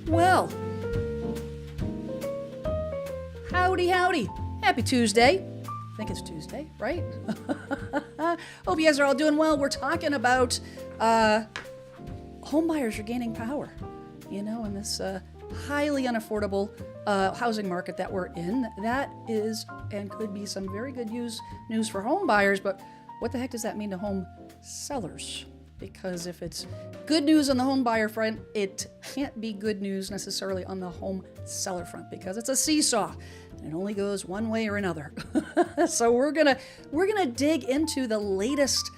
Well, howdy. Happy Tuesday. I think it's Tuesday, right? Hope you guys are all doing well. We're talking about home buyers regaining power, in this highly unaffordable housing market that we're in. That is and could be some very good news for home buyers, but what the heck does that mean to home sellers? Because if it's good news on the home buyer front, it can't be good news necessarily on the home seller front, because it's a seesaw and it only goes one way or another. So we're gonna dig into the latest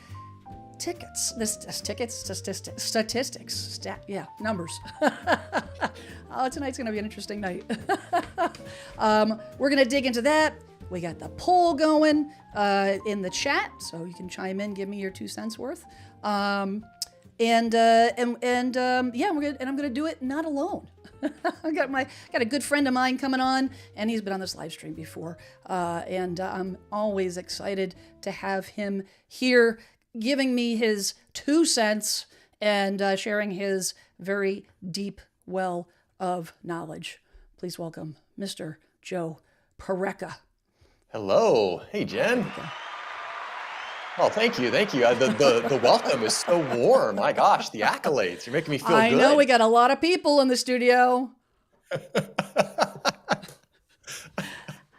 statistics, numbers. Oh, tonight's gonna be an interesting night. We're gonna dig into that. We got the poll going in the chat, so you can chime in, give me your 2 cents worth. I'm gonna do it not alone. I got a good friend of mine coming on, and he's been on this live stream before, and I'm always excited to have him here, giving me his 2 cents and sharing his very deep well of knowledge. Please welcome Mr. Joe Porreca. Hello. Hey, Jen. Oh, thank you. The welcome is so warm. My gosh, the accolades. You're making me feel good. I know, we got a lot of people in the studio.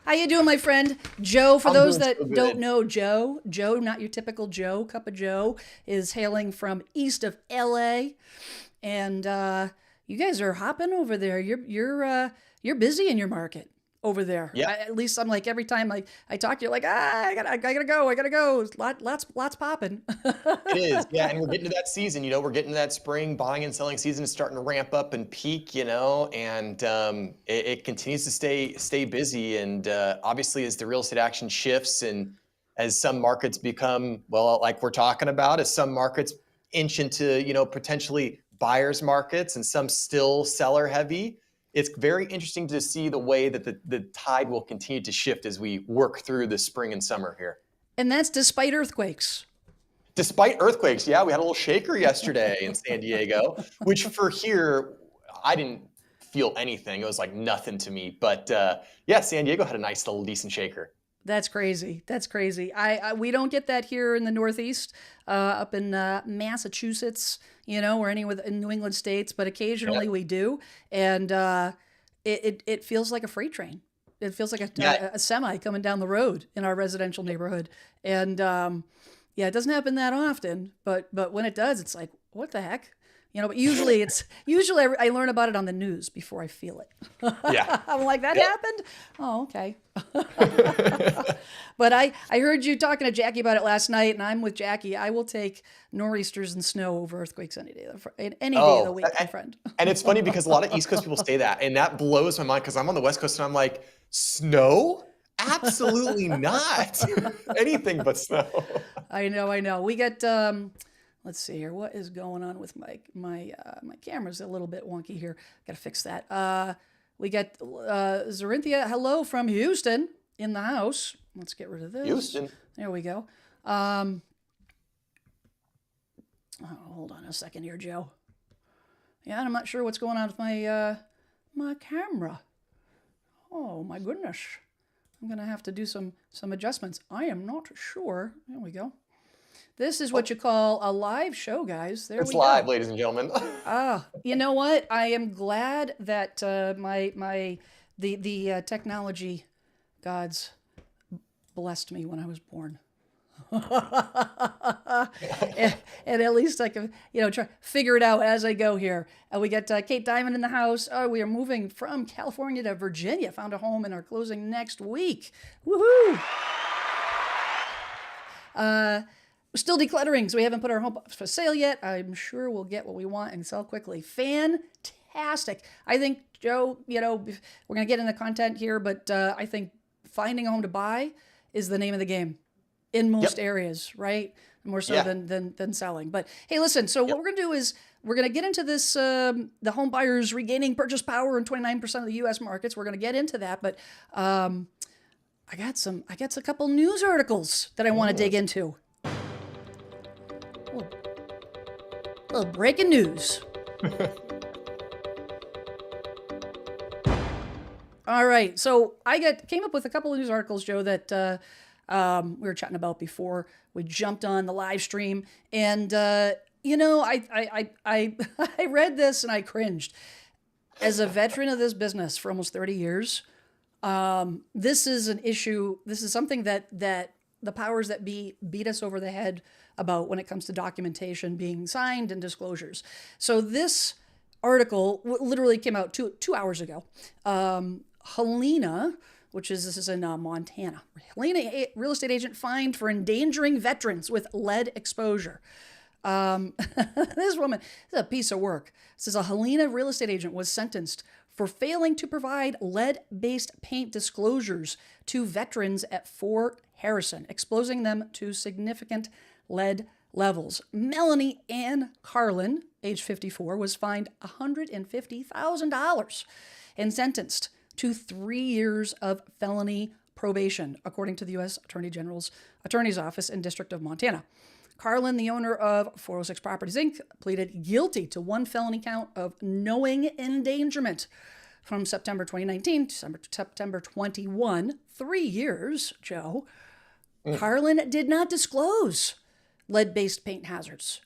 How you doing, my friend? Joe, for those that don't know Joe, not your typical Joe, Cup of Joe, is hailing from east of LA. And you guys are hopping over there. You're busy in your market over there. Yeah. At least I'm like, every time I talk to you, like, I gotta go. Lots popping. It is, yeah. And we're getting to that season, we're getting to that spring buying and selling season. It's starting to ramp up and peak, and it continues to stay busy. And obviously, as the real estate action shifts and as some markets become, well, like we're talking about, as some markets inch into, potentially buyers markets and some still seller heavy, it's very interesting to see the way that the tide will continue to shift as we work through the spring and summer here. And that's despite earthquakes. Despite earthquakes, yeah. We had a little shaker yesterday in San Diego, which for here, I didn't feel anything. It was like nothing to me. But San Diego had a nice little decent shaker. That's crazy. We don't get that here in the Northeast, up in Massachusetts, or any in New England states, but occasionally we do. And it feels like a freight train. It feels like a semi coming down the road in our residential neighborhood. And it doesn't happen that often, but when it does, it's like, what the heck? But usually I learn about it on the news before I feel it. Yeah. I'm like, that happened? Oh, okay. But I heard you talking to Jackie about it last night, and I'm with Jackie. I will take nor'easters and snow over earthquakes any day of the week, my friend. And it's funny because a lot of East Coast people say that, and that blows my mind because I'm on the West Coast and I'm like, snow? Absolutely not. Anything but snow. I know. We get... let's see here. What is going on with my camera's a little bit wonky here. Got to fix that. We got Zorinthia. Hello from Houston in the house. Let's get rid of this. Houston. There we go. Hold on a second here, Joe. Yeah, I'm not sure what's going on with my camera. Oh my goodness. I'm gonna have to do some adjustments. I am not sure. There we go. This is what you call a live show, guys. It's live, ladies and gentlemen. You know what? I am glad that the technology gods blessed me when I was born. and at least I can, try figure it out as I go here. We got Kate Diamond in the house. We are moving from California to Virginia. Found a home and are closing next week. Woohoo! Still decluttering, so we haven't put our home for sale yet. I'm sure we'll get what we want and sell quickly. Fantastic. I think, Joe, we're going to get into content here, but I think finding a home to buy is the name of the game in most areas, right? More so than selling. But hey, listen, so what we're going to do is we're going to get into this, the home buyers regaining purchase power in 29% of the U.S. markets. We're going to get into that, but I got a couple news articles that I want to dig into. Little breaking news. All right. So came up with a couple of news articles, Joe, that we were chatting about before we jumped on the live stream, and I I read this and I cringed. As a veteran of this business for almost 30 years, this is an issue. This is something that the powers that be beat us over the head about when it comes to documentation being signed and disclosures. So this article literally came out two hours ago. Helena, this is in Montana. Helena, real estate agent fined for endangering veterans with lead exposure. This woman is a piece of work. It says a Helena real estate agent was sentenced for failing to provide lead-based paint disclosures to veterans at Fort Harrison, exposing them to significant lead levels. Melanie Ann Carlin, age 54, was fined $150,000 and sentenced to 3 years of felony probation, according to the U.S. Attorney General's Attorney's Office in District of Montana. Carlin, the owner of 406 Properties, Inc., pleaded guilty to one felony count of knowing endangerment from September 2019 to September 21, 3 years, Joe. Carlin did not disclose lead-based paint hazards,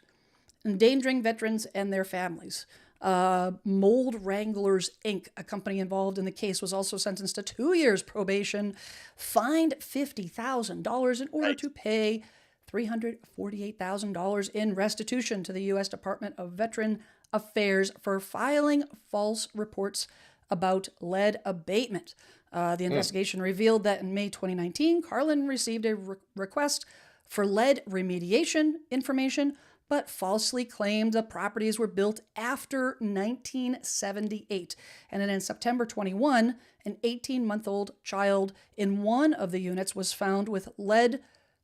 endangering veterans and their families. Mold Wranglers, Inc., a company involved in the case, was also sentenced to 2 years probation, fined $50,000 in order to pay $348,000 in restitution to the U.S. Department of Veteran Affairs for filing false reports about lead abatement. The investigation revealed that in May 2019, Carlin received a request for lead remediation information, but falsely claimed the properties were built after 1978. And then in September 21, an 18-month-old child in one of the units was found with lead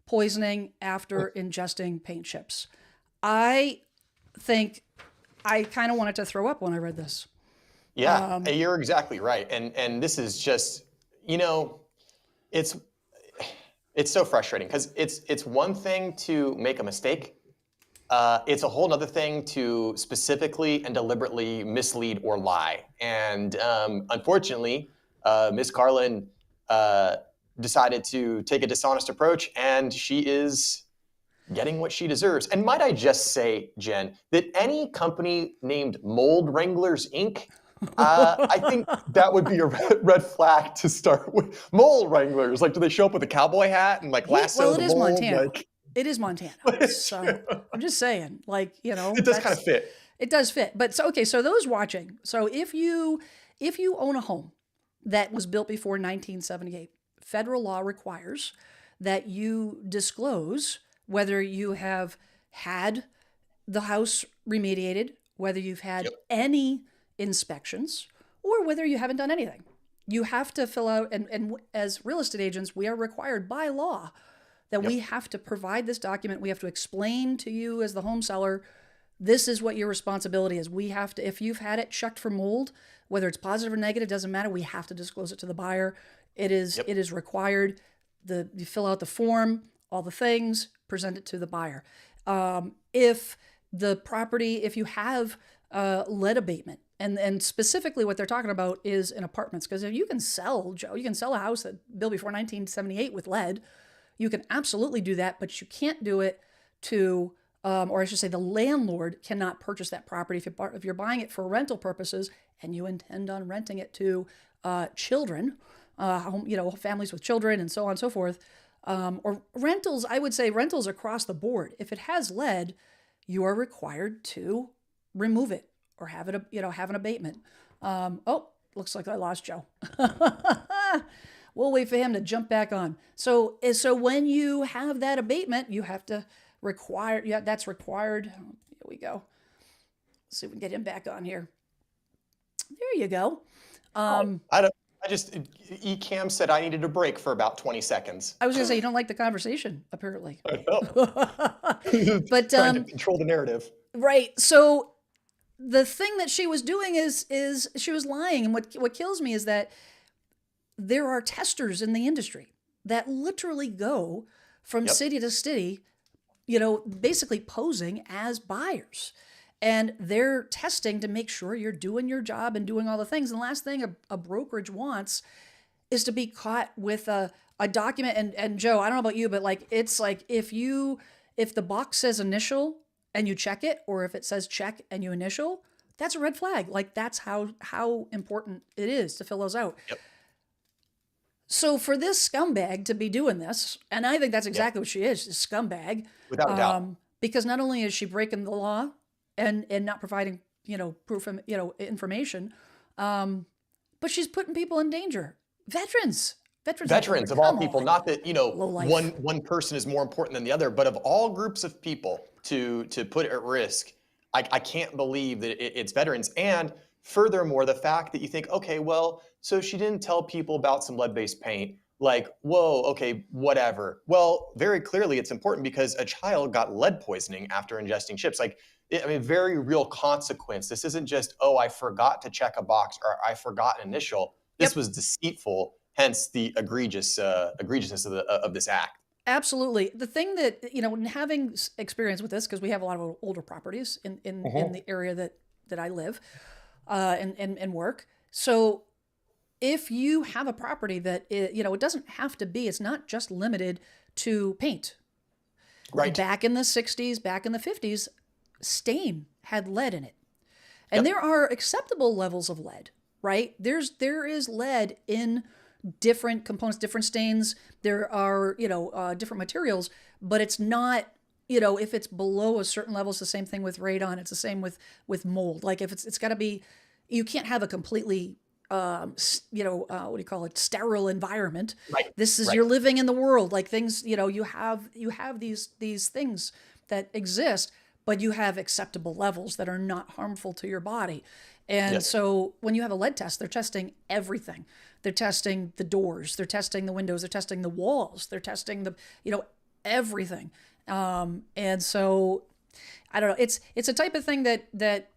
poisoning after ingesting paint chips. I think I kind of wanted to throw up when I read this. Yeah, you're exactly right. And this is just, it's so frustrating because it's one thing to make a mistake. It's a whole other thing to specifically and deliberately mislead or lie. And unfortunately, Ms. Carlin decided to take a dishonest approach, and she is getting what she deserves. And might I just say, Jen, that any company named Mold Wranglers, Inc., I think that would be a red flag to start with. Mold Wranglers, do they show up with a cowboy hat and lasso well, it the is mold? Montana. It is Montana. So I'm just saying, it does kind of fit. It does fit. But so those watching, so if you own a home that was built before 1978, federal law requires that you disclose whether you have had the house remediated, whether you've had any inspections, or whether you haven't done anything. You have to fill out, and as real estate agents, we are required by law that we have to provide this document. We have to explain to you as the home seller, this is what your responsibility is. We have to, if you've had it checked for mold, whether it's positive or negative, doesn't matter. We have to disclose it to the buyer. It is required. You fill out the form, all the things, present it to the buyer. If you have lead abatement, and specifically what they're talking about is in apartments, because if you can sell a house that built before 1978 with lead, you can absolutely do that, but you can't do it to, or I should say the landlord cannot purchase that property if you're buying it for rental purposes and you intend on renting it to children, families with children and so on and so forth, or rentals. I would say rentals across the board. If it has lead, you are required to remove it or have it, have an abatement. Looks like I lost Joe. We'll wait for him to jump back on. So when you have that abatement, you have to require. Yeah, that's required. Here we go. Let's see if we can get him back on here. There you go. Ecamm said I needed a break for about 20 seconds. I was going to say, you don't like the conversation, apparently. I know. But trying to control the narrative. Right. So the thing that she was doing is she was lying. And what kills me is that there are testers in the industry that literally go from city to city, basically posing as buyers. and they're testing to make sure you're doing your job and doing all the things. And the last thing a brokerage wants is to be caught with a document. And Joe, I don't know about you, but like, it's like if the box says initial and you check it, or if it says check and you initial, that's a red flag. Like, that's how important it is to fill those out. Yep. So for this scumbag to be doing this, and I think that's exactly what she is, a scumbag. Without a doubt. Because not only is she breaking the law and not providing, proof of, information, but she's putting people in danger. Veterans Veterans of all people, on. not that, Low-life. one person is more important than the other, but of all groups of people to put at risk, I can't believe that it's veterans. And furthermore, the fact that you think, okay, well, so she didn't tell people about some lead-based paint. Like, whoa, okay, whatever. Well, very clearly it's important because a child got lead poisoning after ingesting chips. Like, very real consequence. This isn't just, oh, I forgot to check a box or I forgot an initial. This was deceitful, hence the egregiousness of this act. Absolutely. The thing that, having experience with this, because we have a lot of older properties in the area that I live and work. So if you have a property that, it doesn't have to be, it's not just limited to paint. Right. Back in the 60s, back in the 50s, stain had lead in it. And there are acceptable levels of lead, right? There is lead in different components, different stains. There are, different materials, but it's not, if it's below a certain level, it's the same thing with radon. It's the same with mold. Like, if it's got to be, you can't have a completely, sterile environment. Right. This is, you're living in the world, like things, you have these things that exist, but you have acceptable levels that are not harmful to your body. And so when you have a lead test, they're testing everything. They're testing the doors, they're testing the windows, they're testing the walls, they're testing the, everything. And so I don't know, it's a type of thing that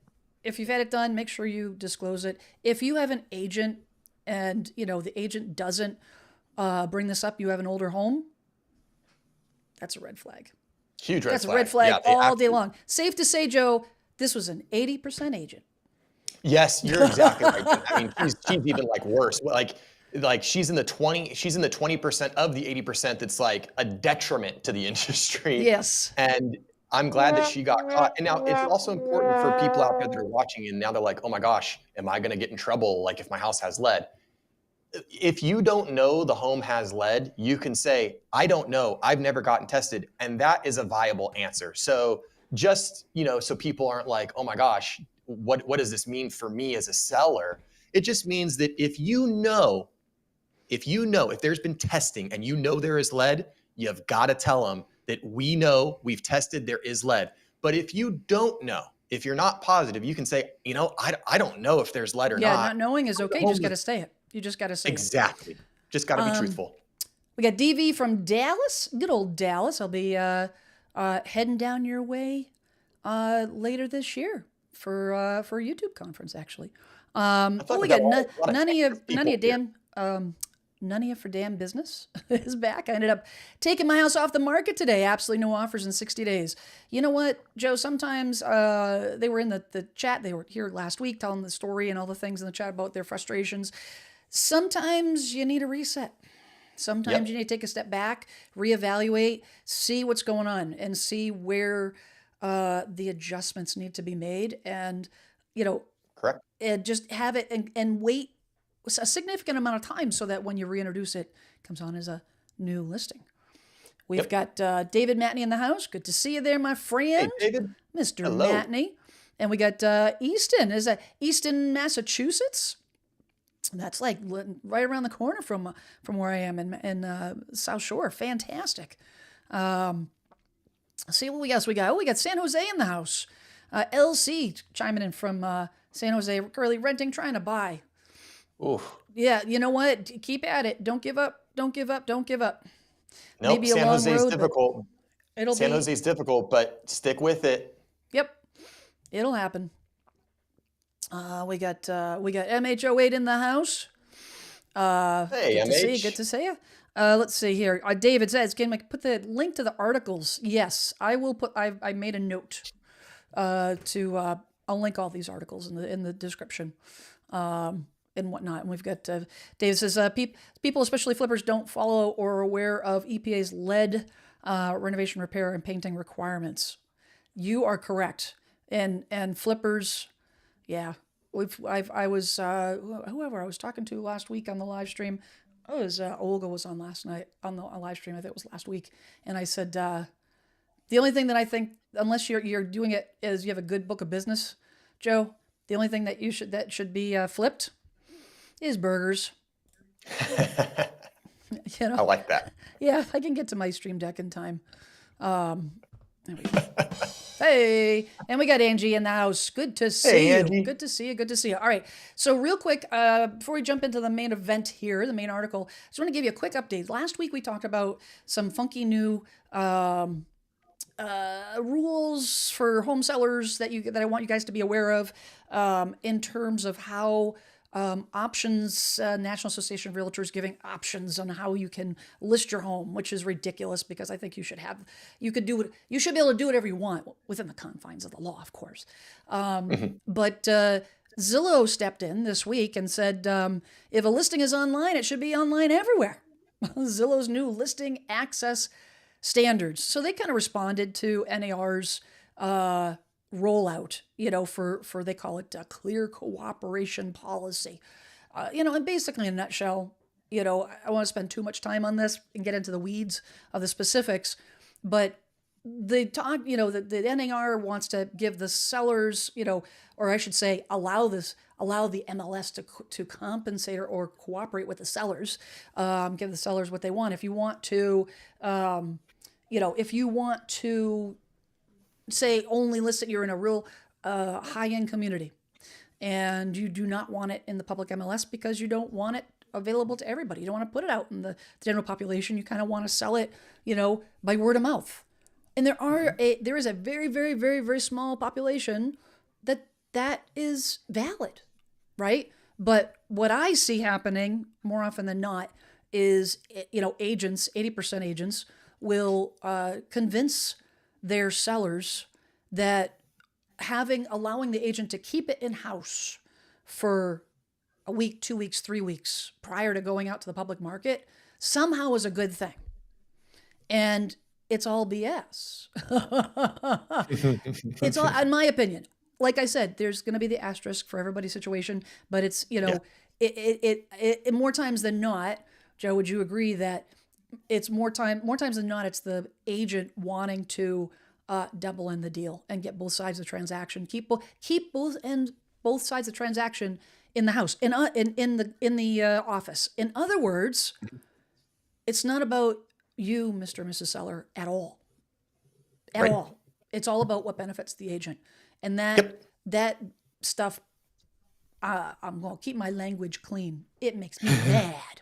if you've had it done, make sure you disclose it. If you have an agent and, the agent doesn't bring this up, you have an older home, that's a red flag. Huge red flag. That's a red flag all day long. Safe to say, Joe, this was an 80% agent. Yes, you're exactly right. I mean, she's even like worse. Like she's in the 20% of the 80% that's like a detriment to the industry. Yes. And I'm glad that she got caught. And now it's also important for people out there that are watching and now they're like, oh my gosh, am I going to get in trouble? Like if my house has lead. If you don't know the home has lead, you can say, I don't know. I've never gotten tested. And that is a viable answer. So just, so people aren't like, oh my gosh, what does this mean for me as a seller? It just means that if there's been testing and there is lead, you've got to tell them that we've tested, there is lead. But if you don't know, if you're not positive, you can say, I don't know if there's lead or not. Yeah, not knowing is okay. You just got to say it. You just got to say exactly. it. Just got to be truthful. We got DV from Dallas. Good old Dallas. I'll be heading down your way later this year for a YouTube conference, actually. We got none of you for damn business is back. I ended up taking my house off the market today. Absolutely no offers in 60 days. You know what, Joe? Sometimes they were in the chat. They were here last week telling the story and all the things in the chat about their frustrations. Sometimes you need a reset. Sometimes you need to take a step back, reevaluate, see what's going on, and see where the adjustments need to be made. And, correct. And just have it and wait a significant amount of time so that when you reintroduce it, comes on as a new listing. We've got David Matney in the house. Good to see you there, my friend. Hey, David. Mr. Hello. Matney. And we got Easton. Is that Easton, Massachusetts? That's like right around the corner from where I am in South Shore. Fantastic. See what else we got. Oh, we got San Jose in the house. LC chiming in from San Jose. Currently renting, trying to buy. Oof. Yeah, you know what? Keep at it. Don't give up. Don't give up. Don't give up. Nope, Maybe a San long Jose's road, difficult. San Jose's difficult, but stick with it. Yep, it'll happen. We got MH08 in the house. Hey, MH. Good to see you. Let's see here. David says, can I put the link to the articles? Yes, I will put. I made a note. I'll link all these articles in the description. And whatnot. And we've got Dave says people, especially flippers, don't follow or are aware of EPA's lead renovation, repair, and painting requirements. You are correct. And flippers, yeah. I was whoever I was talking to last week on the live stream. Oh, it was Olga was on last night on the live stream. I think it was last week, and I said the only thing that I think, unless you're doing it as you have a good book of business, Joe, the only thing that should be flipped is burgers. I like that. Yeah, if I can get to my stream deck in time. There we go. Hey, and we got Angie in the house. Good to see you. Angie. Good to see you. Good to see you. All right. So real quick, before we jump into the main event here, the main article, I just want to give you a quick update. Last week we talked about some funky new rules for home sellers that I want you guys to be aware of in terms of how options, National Association of Realtors giving options on how you can list your home, which is ridiculous because I think you should be able to do whatever you want within the confines of the law, of course. But Zillow stepped in this week and said, if a listing is online, it should be online everywhere. Zillow's new listing access standards. So they kind of responded to NAR's rollout, for they call it a clear cooperation policy. And basically in a nutshell, I don't want to spend too much time on this and get into the weeds of the specifics, but the NAR wants to give the sellers, or I should say, allow the MLS to compensate or cooperate with the sellers, give the sellers what they want. If you want to, say only list it, you're in a real high-end community and you do not want it in the public MLS because you don't want it available to everybody. You don't want to put it out in the general population. You kind of want to sell it, by word of mouth. And there is a very, very, very, very small population that is valid, right? But what I see happening more often than not is, agents, 80% agents will convince their sellers that allowing the agent to keep it in-house for a week, 2 weeks, 3 weeks prior to going out to the public market somehow is a good thing. And it's all BS. It's all, in my opinion. Like I said, there's going to be the asterisk for everybody's situation, but it's, it more times than not, Joe, would you agree that it's more times than not, it's the agent wanting to double in the deal and get both sides of the transaction, keep both sides of the transaction in the house, in the office. In other words, it's not about you, Mr. and Mrs. Seller, at all. At all. It's all about what benefits the agent. And that stuff, I'm going to keep my language clean. It makes me mad.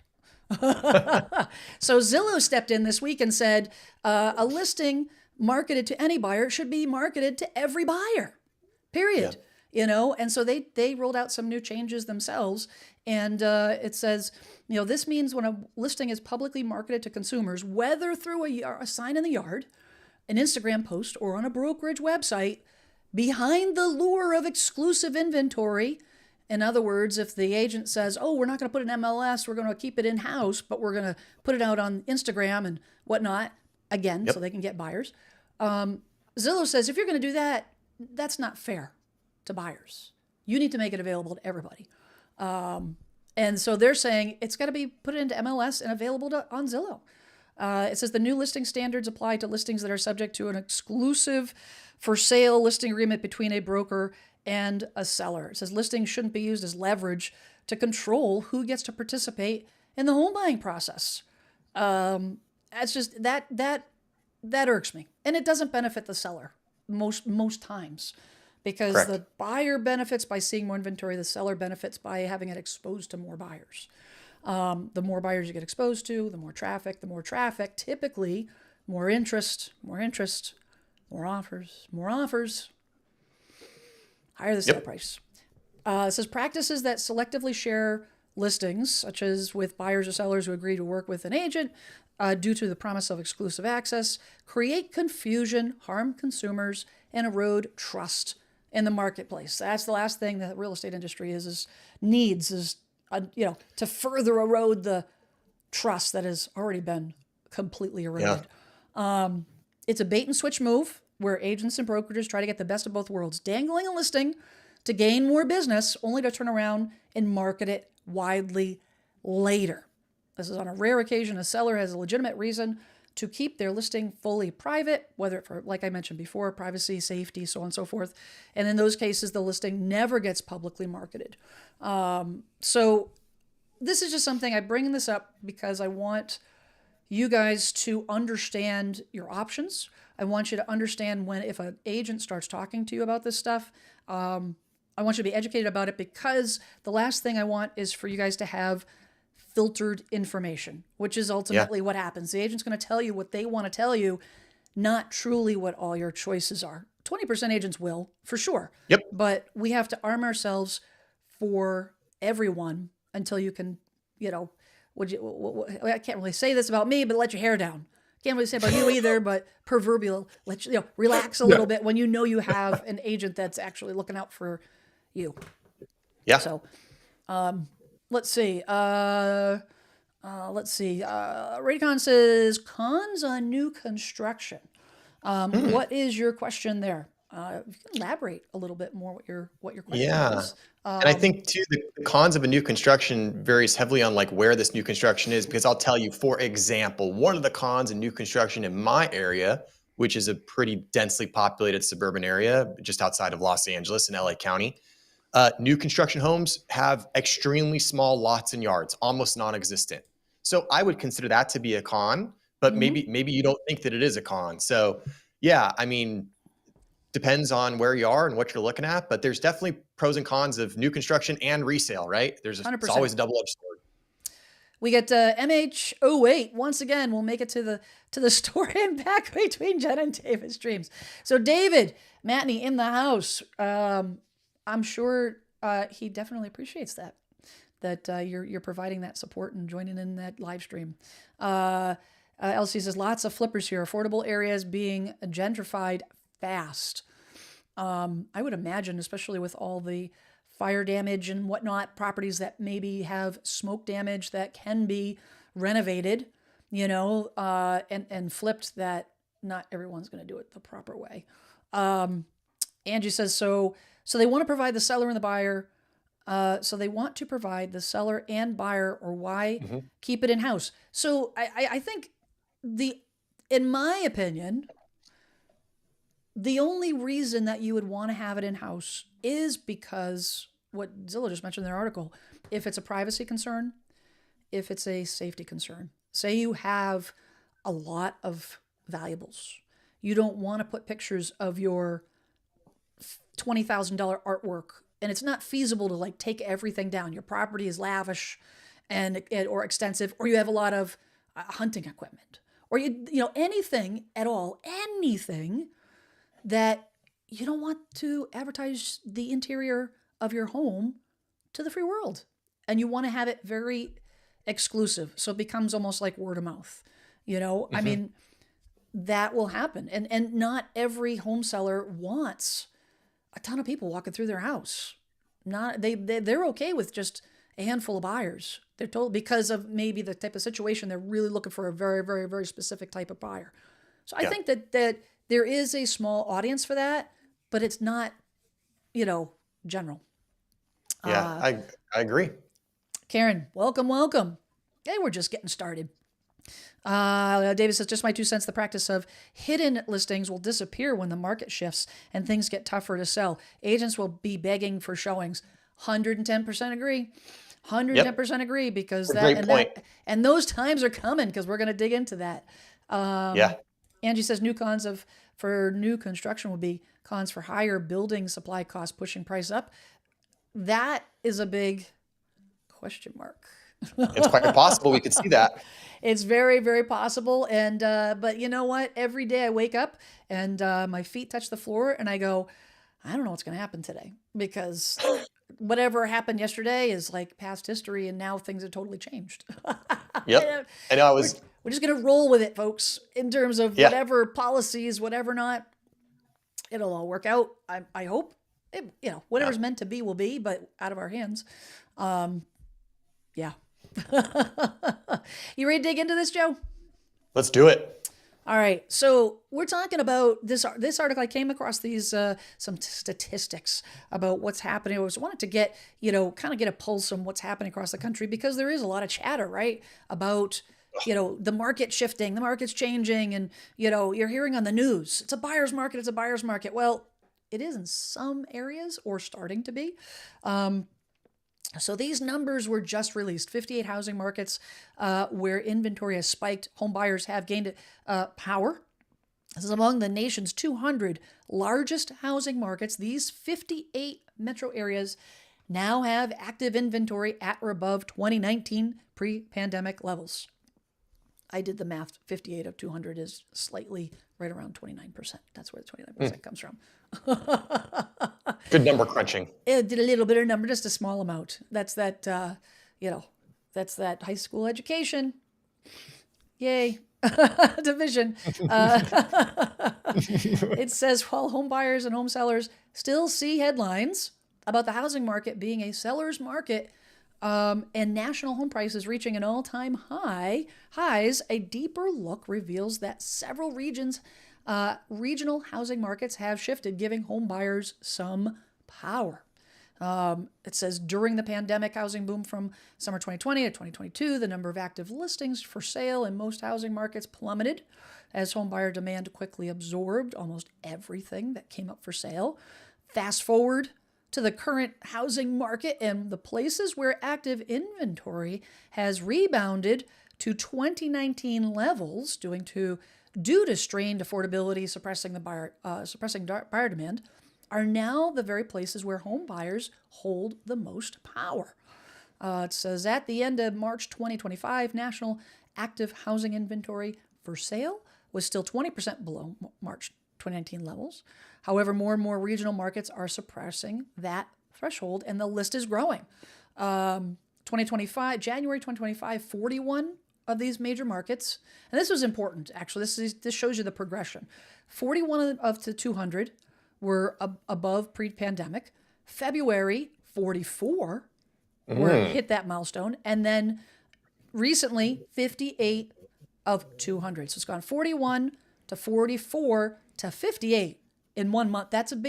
So Zillow stepped in this week and said a listing marketed to any buyer should be marketed to every buyer, period. And so they rolled out some new changes themselves. And it says, this means when a listing is publicly marketed to consumers, whether through a sign in the yard, an Instagram post, or on a brokerage website, behind the lure of exclusive inventory. In other words, if the agent says, we're not going to put an MLS, we're going to keep it in-house, but we're going to put it out on Instagram and whatnot, again, so they can get buyers. Zillow says, if you're going to do that, that's not fair to buyers. You need to make it available to everybody. And so they're saying it's got to be put into MLS and available on Zillow. It says the new listing standards apply to listings that are subject to an exclusive for sale listing agreement between a broker and a seller. It says listings shouldn't be used as leverage to control who gets to participate in the home buying process. It's just that irks me, and it doesn't benefit the seller most times, because the buyer benefits by seeing more inventory. The seller benefits by having it exposed to more buyers. The more buyers you get exposed to, the more traffic, typically more interest, more offers, higher the sale price. It says practices that selectively share listings, such as with buyers or sellers who agree to work with an agent due to the promise of exclusive access, create confusion, harm consumers, and erode trust in the marketplace. That's the last thing that the real estate industry needs to further erode the trust that has already been completely Yeah. eroded. It's a bait and switch move where agents and brokerages try to get the best of both worlds, dangling a listing to gain more business, only to turn around and market it widely later. This is on a rare occasion a seller has a legitimate reason to keep their listing fully private, whether for, like I mentioned before, privacy, safety, so on and so forth. And in those cases, the listing never gets publicly marketed. So this is just something I bring this up because I want you guys to understand your options. I want you to understand if an agent starts talking to you about this stuff. I want you to be educated about it because the last thing I want is for you guys to have filtered information, which is ultimately what happens. The agent's going to tell you what they want to tell you, not truly what all your choices are. 20% agents will, for sure. Yep. But we have to arm ourselves for everyone until you can, I can't really say this about me, but let your hair down. Can't really say about you either, but proverbial, relax a little bit when you know you have an agent that's actually looking out for you. Yeah. So, let's see. Raycon says cons on new construction. What is your question there? If you can elaborate a little bit more what your question is. And I think too, the cons of a new construction varies heavily on like where this new construction is, because I'll tell you, for example, one of the cons in new construction in my area, which is a pretty densely populated suburban area just outside of Los Angeles in LA County, new construction homes have extremely small lots and yards, almost non-existent. So I would consider that to be a con, but maybe you don't think that it is a con. So yeah, I mean, depends on where you are and what you're looking at, but there's definitely pros and cons of new construction and resale, right? It's always a double-edged sword. We get MH08 once again. We'll make it to the story and back between Jen and David's dreams. So David Matney in the house. I'm sure he definitely appreciates that you're providing that support and joining in that live stream. Elsie says lots of flippers here. Affordable areas being gentrified fast. I would imagine, especially with all the fire damage and whatnot, properties that maybe have smoke damage that can be renovated, and flipped, that not everyone's going to do it the proper way. Angie says, so they want to provide the seller and the buyer. So they want to provide the seller and buyer, or why keep it in-house? So I think in my opinion, the only reason that you would want to have it in-house is because what Zilla just mentioned in their article, if it's a privacy concern, if it's a safety concern. Say you have a lot of valuables. You don't want to put pictures of your $20,000 artwork, and it's not feasible to take everything down. Your property is lavish or extensive, or you have a lot of hunting equipment, or anything at all, anything that you don't want to advertise the interior of your home to the free world. And you want to have it very exclusive. So it becomes almost like word of mouth. I mean, that will happen. And not every home seller wants a ton of people walking through their house. They're okay with just a handful of buyers. They're told, because of maybe the type of situation, they're really looking for a very, very, very specific type of buyer. So I think that there is a small audience for that, but it's not, general. Yeah, I agree. Karen, welcome. Hey, we're just getting started. David says, just my 2 cents, the practice of hidden listings will disappear when the market shifts and things get tougher to sell. Agents will be begging for showings. 110% agree. 110% agree, because and those times are coming, because we're going to dig into that. Angie says new cons for new construction would be cons for higher building supply costs, pushing price up. That is a big question mark. It's quite possible we could see that. It's very, very possible. And, but you know what? Every day I wake up and my feet touch the floor and I go, I don't know what's going to happen today, because whatever happened yesterday is like past history, and now things have totally changed. Yep. I know We're just going to roll with it, folks, in terms of whatever policies, whatever not. it'll all work out. I hope. Whatever's meant to be will be, but out of our hands. Yeah. You ready to dig into this, Joe? Let's do it. All right. So we're talking about this article. I came across these some statistics about what's happening. I wanted to get kind of get a pulse on what's happening across the country, because there is a lot of chatter, right, about the market shifting, the market's changing, and you're hearing on the news it's a buyer's market. It's a buyer's market. Well, it is in some areas, or starting to be. So these numbers were just released. 58 housing markets where inventory has spiked. Home buyers have gained power. This is among the nation's 200 largest housing markets. These 58 metro areas now have active inventory at or above 2019 pre-pandemic levels. I did the math. 58 of 200 is slightly right around 29%. That's where the 29% comes from. Good number crunching. It did a little bit of number, just a small amount. That's that, that's that high school education. Yay. Division. It says, while home buyers and home sellers still see headlines about the housing market being a seller's market, and national home prices reaching an all-time highs, a deeper look reveals that several regional housing markets have shifted, giving home buyers some power. It says during the pandemic housing boom from summer 2020 to 2022, the number of active listings for sale in most housing markets plummeted as home buyer demand quickly absorbed almost everything that came up for sale. Fast forward to the current housing market, and the places where active inventory has rebounded to 2019 levels due to strained affordability suppressing buyer demand, are now the very places where home buyers hold the most power. It says at the end of March 2025, national active housing inventory for sale was still 20% below March 2019 levels. However, more and more regional markets are suppressing that threshold, and the list is growing. January 2025, 41 of these major markets, and this was important, actually. This shows you the progression. 41 of the 200 were above pre-pandemic. February, 44 hit that milestone, and then recently, 58 of 200. So it's gone 41 to 44 to 58 in 1 month. That's a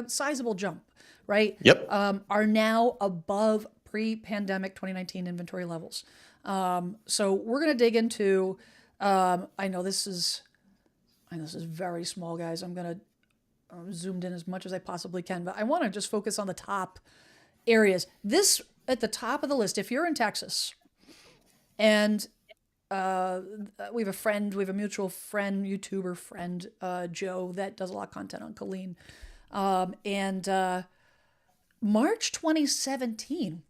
sizable jump, right? Yep. Are now above pre-pandemic 2019 inventory levels. So we're going to dig into, I know this is very small, guys. I'm going to zoomed in as much as I possibly can, but I want to just focus on the top areas. This at the top of the list, if you're in Texas, and we have a mutual friend, YouTuber friend, Joe, that does a lot of content on Colleen. And March 2017,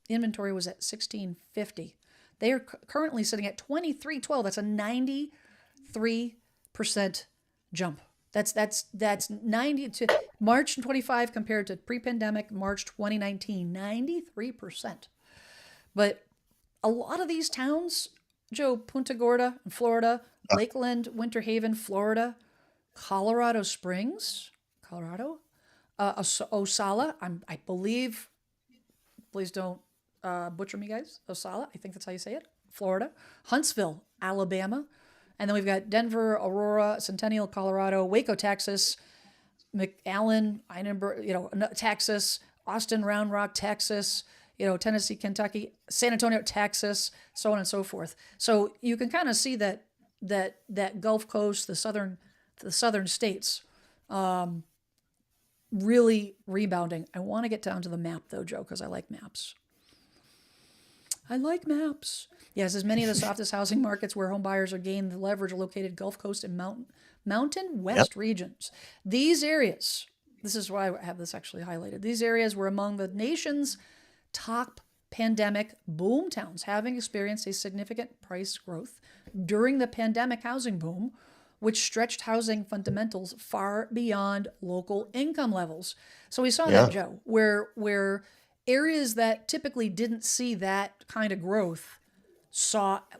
inventory was at 1650. They are currently sitting at 2312. That's a 93% jump. That's 90 to March 25 compared to pre-pandemic March 2019, 93%. But a lot of these towns, Joe, Punta Gorda in Florida, Lakeland, Winter Haven, Florida, Colorado Springs, Colorado, Osala, I believe, please don't butcher me, guys, Osala, I think that's how you say it, Florida, Huntsville, Alabama, and then we've got Denver, Aurora, Centennial, Colorado, Waco, Texas, McAllen, Texas, Austin, Round Rock, Texas, Tennessee, Kentucky, San Antonio, Texas, so on and so forth. So you can kind of see that Gulf Coast, the southern states, really rebounding. I want to get down to the map though, Joe, because I like maps. Yes, as many of the softest housing markets where home buyers are gaining the leverage are located Gulf Coast and Mountain West regions. These areas, this is why I have this actually highlighted. These areas were among the nation's top pandemic boom towns, having experienced a significant price growth during the pandemic housing boom, which stretched housing fundamentals far beyond local income levels. So we saw that, Joe, where areas that typically didn't see that kind of growth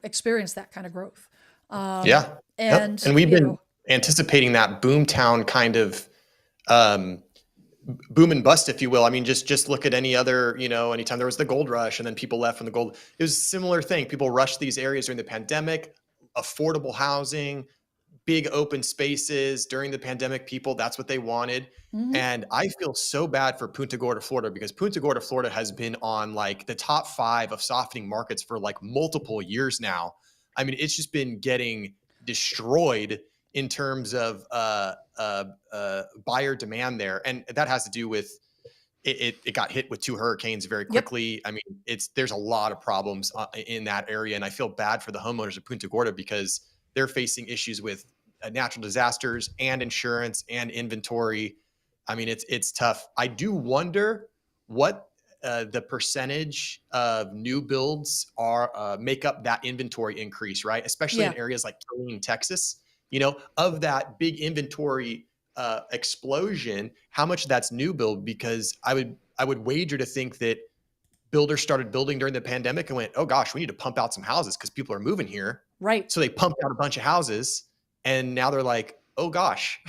experienced that kind of growth. And we've been anticipating that boomtown kind of um, boom and bust, if you will. I mean, just look at any other, anytime there was the gold rush and then people left from the gold. It was a similar thing. People rushed these areas during the pandemic, affordable housing, big open spaces during the pandemic. People, that's what they wanted. Hmm. And I feel so bad for Punta Gorda, Florida, because Punta Gorda, Florida has been on like the top 5 of softening markets for like multiple years now. I mean, it's just been getting destroyed in terms of buyer demand there. And that has to do with it got hit with 2 hurricanes very Yep. quickly. I mean, there's a lot of problems in that area, and I feel bad for the homeowners of Punta Gorda because they're facing issues with natural disasters and insurance and inventory. I mean, it's tough. I do wonder what the percentage of new builds are make up that inventory increase, right? Especially in Yeah. areas like Killeen, Texas. Of that big inventory explosion, how much of that's new build? Because I would wager to think that builders started building during the pandemic and went, oh gosh, we need to pump out some houses because people are moving here. Right. So they pumped out a bunch of houses, and now they're like, oh gosh,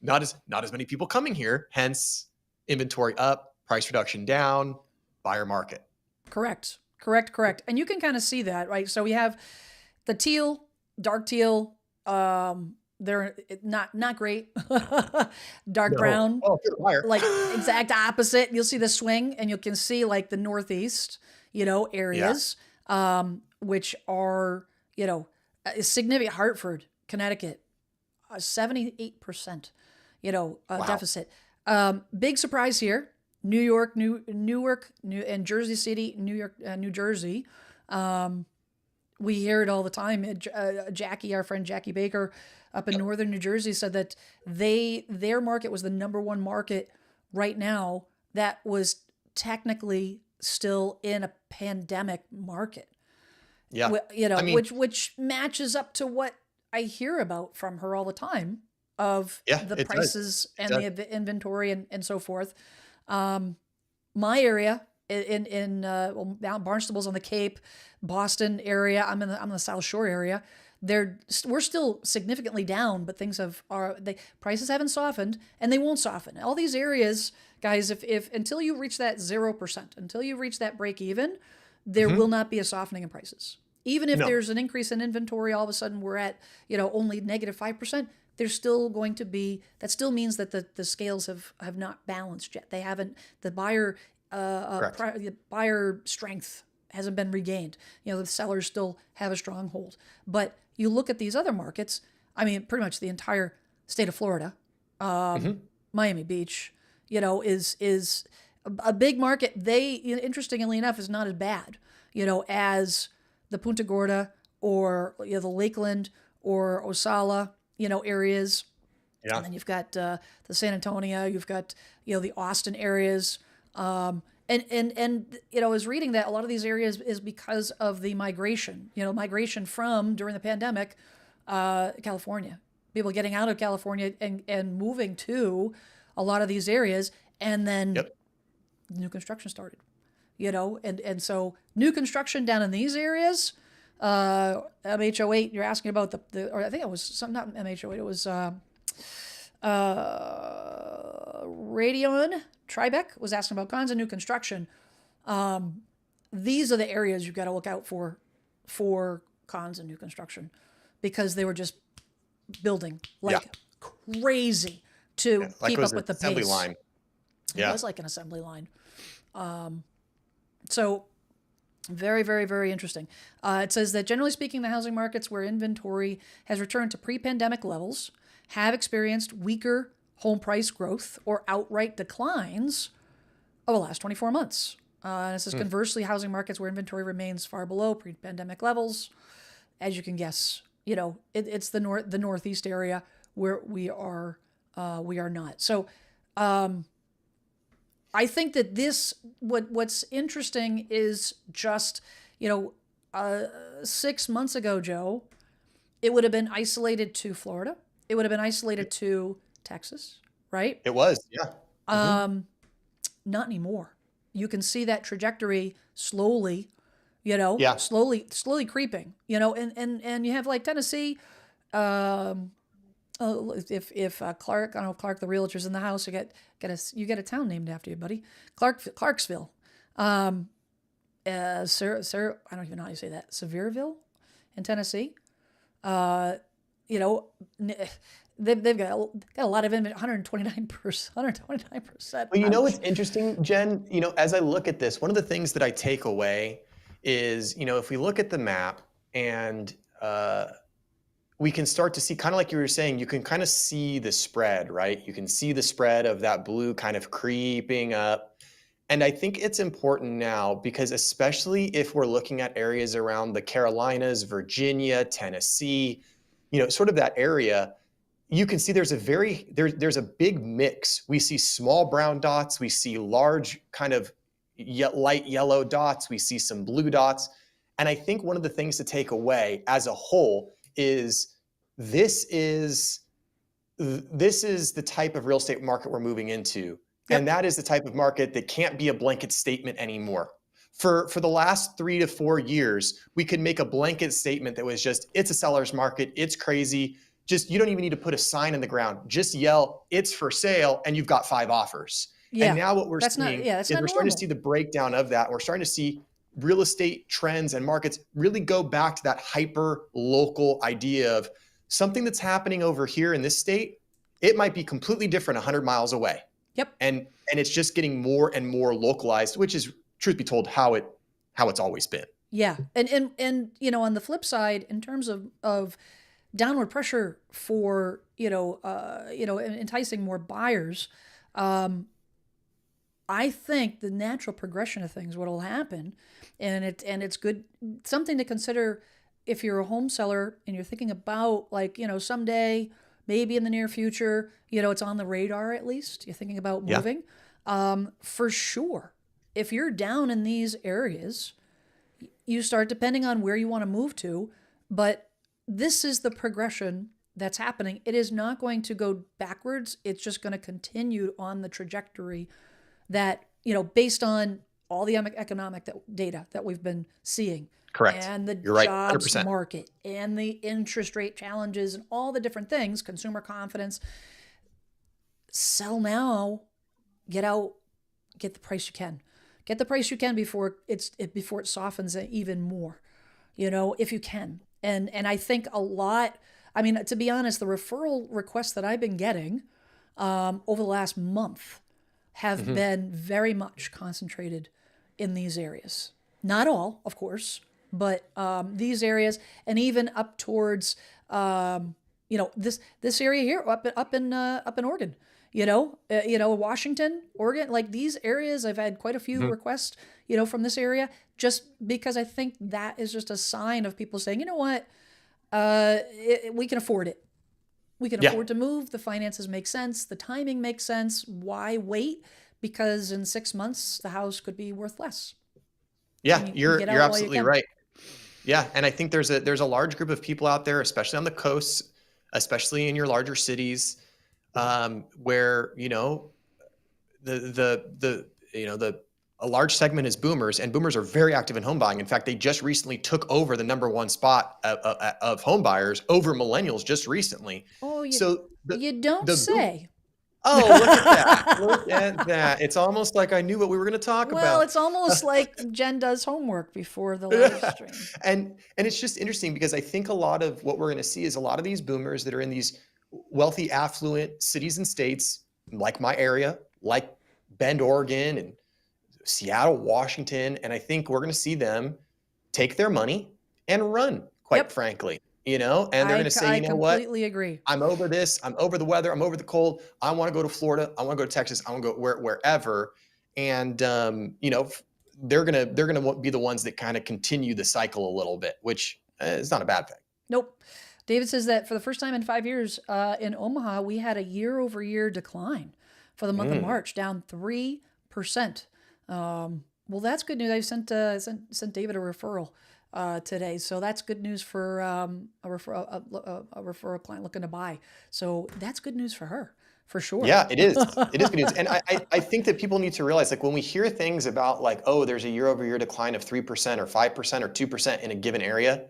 not as many people coming here. Hence, inventory up, price reduction down, buyer market. Correct. Correct. Correct. And you can kind of see that, right? So we have the teal, dark teal. They're not great. Dark No, brown, oh, good buyer. like exact opposite. You'll see the swing, and you can see like the northeast, Yeah, areas, which are significant. Hartford, Connecticut, 78%, wow, deficit. Big surprise here. Newark, and Jersey City, New York, New Jersey. Um, we hear it all the time. Jackie, our friend Jackie Baker, up in northern New Jersey, said that their market was the number one market right now that was technically still in a pandemic market. yeah. I mean, Which matches up to what I hear about from her all the time of yeah, the it does. prices It and does. the inventory and so forth. My area in Barnstable's on the Cape, Boston area. I'm in the South Shore area. We're still significantly down, but prices haven't softened, and they won't soften. All these areas, guys, if until you reach that 0%, until you reach that break even, there will Hmm. not be a softening in prices. Even if No, there's an increase in inventory, all of a sudden we're at only -5%. There's still going to be that still means that the scales have not balanced yet. They haven't the buyer correct. the buyer strength hasn't been regained. The sellers still have a strong hold. But you look at these other markets. I mean, pretty much the entire state of Florida, Hmm. Miami Beach, is a big market. They, interestingly enough, is not as bad, as the Punta Gorda or the Lakeland or Osala, areas. Yeah. And then you've got the San Antonio, you've got the Austin areas, and I was reading that a lot of these areas is because of the migration from during the pandemic, California, people getting out of California and moving to a lot of these areas, and then Yep. new construction started, and so new construction down in these areas. MH08, you're asking about or I think it was not MH08, it was Radion Tribeca was asking about cons of new construction. These are the areas you've got to look out for cons of new construction because they were just building Yeah. like crazy to Like it keep was up an with the assembly pace. line. It Yeah. was like an assembly line. So very, very, very interesting. It says that generally speaking, the housing markets where inventory has returned to pre-pandemic levels have experienced weaker home price growth or outright declines over the last 24 months. And it says conversely, housing markets where inventory remains far below pre-pandemic levels, as you can guess, it's the northeast area where we are not. So I think that what's interesting is just 6 months ago, Joe, it would have been isolated to Florida. It would have been isolated to Texas, right? It was. Yeah. Hmm. Not anymore. You can see that trajectory slowly, Yeah. slowly creeping, and you have like Tennessee, Oh, if Clark, I don't know if Clark the realtor's in the house, you get a town named after you, buddy. Clarksville. I don't even know how you say that. Sevierville in Tennessee. Uh, you know, they've got a lot of inventory, 129%, 129%. Well, you know Ouch. what's interesting, Jen? As I look at this, one of the things that I take away is, if we look at the map and we can start to see, kind of like you were saying, you can kind of see the spread, right? You can see the spread of that blue kind of creeping up. And I think it's important now because especially if we're looking at areas around the Carolinas, Virginia, Tennessee, sort of that area, you can see there's a big mix. We see small brown dots, we see large kind of light yellow dots, we see some blue dots. And I think one of the things to take away as a whole is this is the type of real estate market we're moving into. Yep. And that is the type of market that can't be a blanket statement anymore. For the last 3 to 4 years, we could make a blanket statement that was just, it's a seller's market, it's crazy. Just, you don't even need to put a sign in the ground. Just yell, it's for sale, and you've got 5 offers. Yeah. And now what we're seeing is we're starting to see the breakdown of that. We're starting to see real estate trends and markets really go back to that hyper local idea of something that's happening over here in this state. It might be completely different 100 miles away. Yep. And it's just getting more and more localized, which is, truth be told, how it's always been. Yeah. And on the flip side, in terms of downward pressure for, enticing more buyers, I think the natural progression of things, what will happen, and it's good, something to consider if you're a home seller and you're thinking about, like, someday, maybe in the near future, it's on the radar at least. You're thinking about moving. For sure. If you're down in these areas, you start depending on where you want to move to, but this is the progression that's happening. It is not going to go backwards. It's just going to continue on the trajectory that, based on all the economic data that we've been seeing. Correct. And the You're right, jobs 100%. market and the interest rate challenges and all the different things, consumer confidence. Sell now, get out, get the price you can. Get the price you can before it softens even more, if you can. And I think a lot, to be honest, the referral requests that I've been getting over the last month have been very much concentrated in these areas. Not all, of course, but these areas, and even up towards this area here, up in Oregon. Washington, Oregon, like these areas, I've had quite a few requests, from this area, just because I think that is just a sign of people saying, you know what, we can afford it. We can afford to move. The finances make sense. The timing makes sense. Why wait? Because in 6 months, the house could be worth less. Yeah, you're absolutely right. Yeah, and I think there's a large group of people out there, especially on the coasts, especially in your larger cities, where a large segment is boomers, and boomers are very active in home buying. In fact, they just recently took over the number 1 spot of home buyers over millennials just recently. Oh, you don't say. say. Oh, look at that. Look at that. It's almost like I knew what we were going to talk about. Well, it's almost like Jen does homework before the live stream. And it's just interesting because I think a lot of what we're going to see is a lot of these boomers that are in these wealthy, affluent cities and states, like my area, like Bend, Oregon, and Seattle, Washington. And I think we're going to see them take their money and run, quite frankly. And they're going to say, you know what? I completely agree. I'm over this. I'm over the weather. I'm over the cold. I want to go to Florida. I want to go to Texas. I want to go wherever. And, they're going to be the ones that kind of continue the cycle a little bit, which is not a bad thing. Nope. David says that for the first time in 5 years in Omaha, we had a year-over-year decline for the month of March, down 3%. Well, that's good news. I sent David a referral today, so that's good news for a referral client looking to buy. So that's good news for her, for sure. Yeah, it is. It is good news, and I think that people need to realize, like, when we hear things about, like, oh, there's a year-over-year decline of 3% or 5% or 2% in a given area,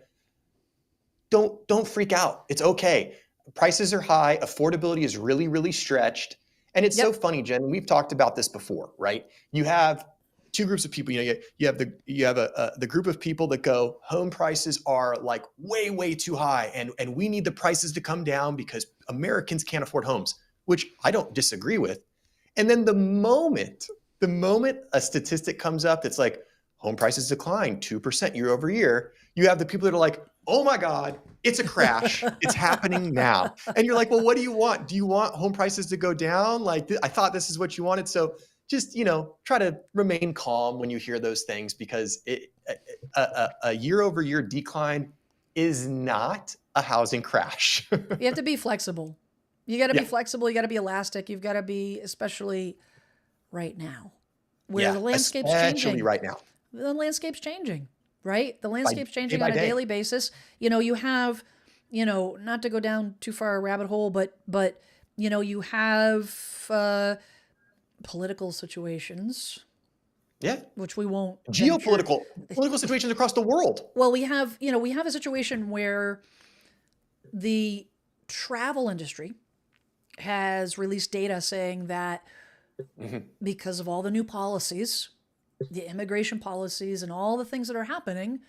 don't freak out. It's okay. prices are high, affordability is really, really stretched. And it's so Yep. funny, Jen. We've talked about this before, right? You have two groups of people. You have the group of people that go, home prices are like way, way too high, and we need the prices to come down because Americans can't afford homes, which I don't disagree with. And then the moment a statistic comes up that's like home prices decline 2% year over year, you have the people that are like, oh my God, it's a crash. It's happening now. And you're like, well, what do you want? Do you want home prices to go down? Like, I thought this is what you wanted. So just, try to remain calm when you hear those things, because a year over year decline is not a housing crash. You have to be flexible. You got to be Yeah. flexible. You got to be elastic. You've got to be, especially right now, where Yeah. the landscape's Especially changing. right now. The landscape's changing, right? The landscape's Day changing by on a day. daily basis. You have, not to go down too far a rabbit hole, but you have political situations, Yeah. which we won't venture. Political situations across the world. Well, we have a situation where the travel industry has released data saying that because of all the new policies, the immigration policies, and all the things that are happening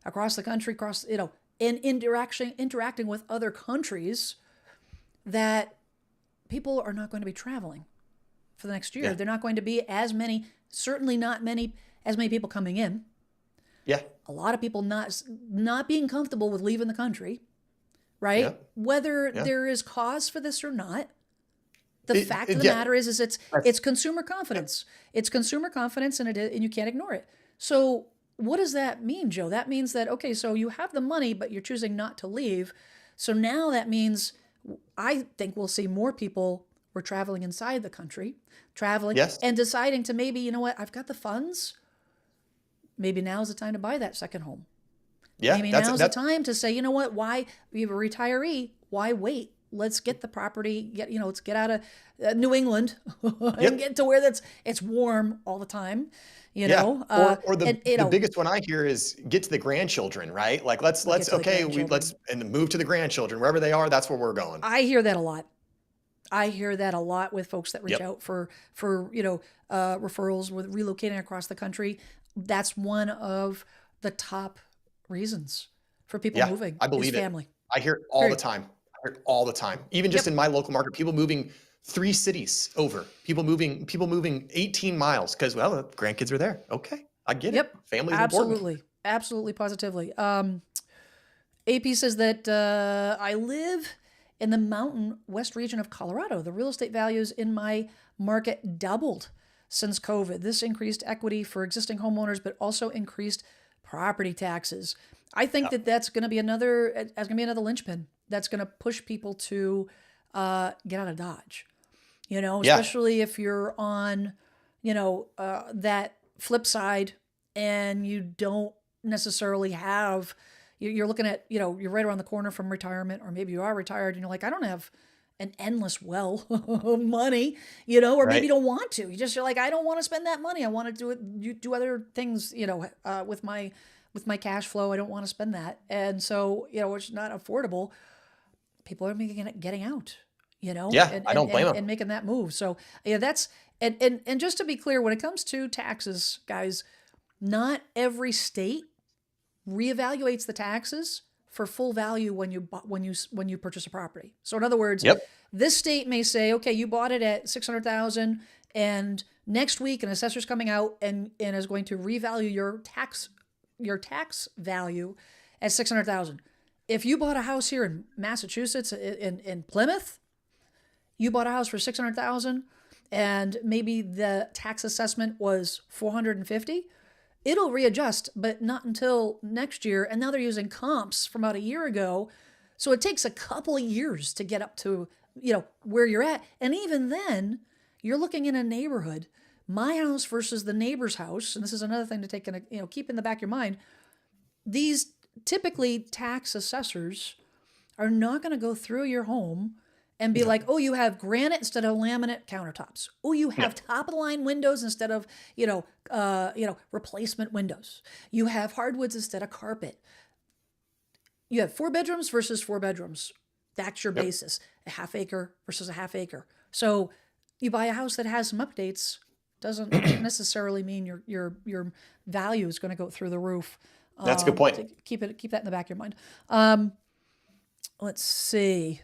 across the country, in interacting with other countries, that people are not going to be traveling for the next year. Yeah. They're not going to be certainly not as many people coming in. Yeah. A lot of people not being comfortable with leaving the country, right? Yeah. Whether Yeah. there is cause for this or not, the fact of the Yeah. matter is it's consumer confidence. It's consumer confidence, and you can't ignore it. So what does that mean, Joe? That means that, okay, so you have the money, but you're choosing not to leave. So now that means I think we'll see more people were traveling inside the country, Yes. and deciding to maybe, you know what, I've got the funds. Maybe now's the time to buy that second home. Yeah. Maybe now's the time to say, you know what, why, you're a retiree, why wait? Let's get the property, let's get out of New England and Yep. get to where it's warm all the time, Yeah. Or the and, biggest one I hear is get to the grandchildren, right? Like let's to the grandchildren. and move to the grandchildren wherever they are. That's where we're going. I hear that a lot. I hear that a lot with folks that reach Yep. out for referrals with relocating across the country. That's one of the top reasons for people Yeah. moving I is believe it. family. I hear it all the Period. time. I hear it all the time. Even just Yep. in my local market, people moving 3 cities over. People moving 18 miles because, well, the grandkids are there. Okay. I get Yep. it. Family is important. Absolutely. Absolutely. Positively. AP says that I live in the mountain west region of Colorado. The real estate values in my market doubled since COVID. This increased equity for existing homeowners, but also increased property taxes. I think that's going to be another linchpin that's going to push people to get out of Dodge. Yeah. Especially if you're on, that flip side, and you don't necessarily have, you're looking at, you're right around the corner from retirement, or maybe you are retired and you're like, I don't have an endless well of money, or maybe you Right. don't want to. You're like, I don't want to spend that money. I want to do other things, with my cash flow. I don't want to spend that. And so, it's not affordable. People are getting out, Yeah. and, I don't blame them. and making that move. So that's, and just to be clear, when it comes to taxes, guys, not every state reevaluates the taxes for full value when you purchase a property. So in other words, Yep. this state may say, okay, you bought it at 600,000, and next week an assessor's coming out and is going to revalue your tax value at 600,000. If you bought a house here in Massachusetts, in Plymouth, you bought a house for 600,000, and maybe the tax assessment was 450. It'll readjust, but not until next year. And now they're using comps from about a year ago. So it takes a couple of years to get up to, where you're at. And even then, you're looking in a neighborhood, my house versus the neighbor's house. And this is another thing to keep in the back of your mind. These typically tax assessors are not going to go through your home and be like, oh, you have granite instead of laminate countertops. Oh, you have top of the line windows instead of, replacement windows. You have hardwoods instead of carpet. You have 4 bedrooms versus 4 bedrooms. That's your basis. A half acre versus a half acre. So you buy a house that has some updates doesn't necessarily mean your value is going to go through the roof. That's a good point. So keep that in the back of your mind. Let's see.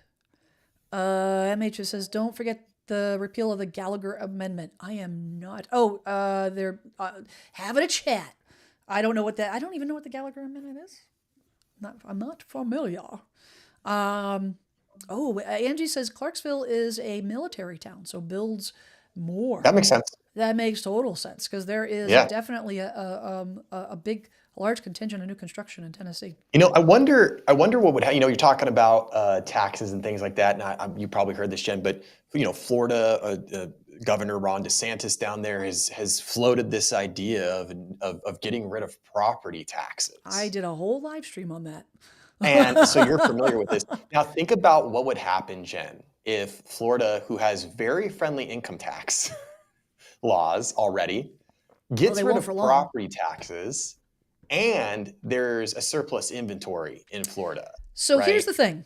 MH says, don't forget the repeal of the Gallagher Amendment. I am not. Oh, they're having a chat. I don't even know what the Gallagher Amendment is. I'm not familiar. Angie says Clarksville is a military town, so builds more. That makes sense. That makes total sense because there is definitely a large contingent of new construction in Tennessee. I wonder what would you're talking about taxes and things like that, and you probably heard this, Jen, but Florida Governor Ron DeSantis down there has floated this idea of getting rid of property taxes. I did a whole live stream on that. And so you're familiar with this. Now think about what would happen, Jen, if Florida, who has very friendly income tax laws already, gets rid of property taxes, and there's a surplus inventory in Florida. So here's the thing.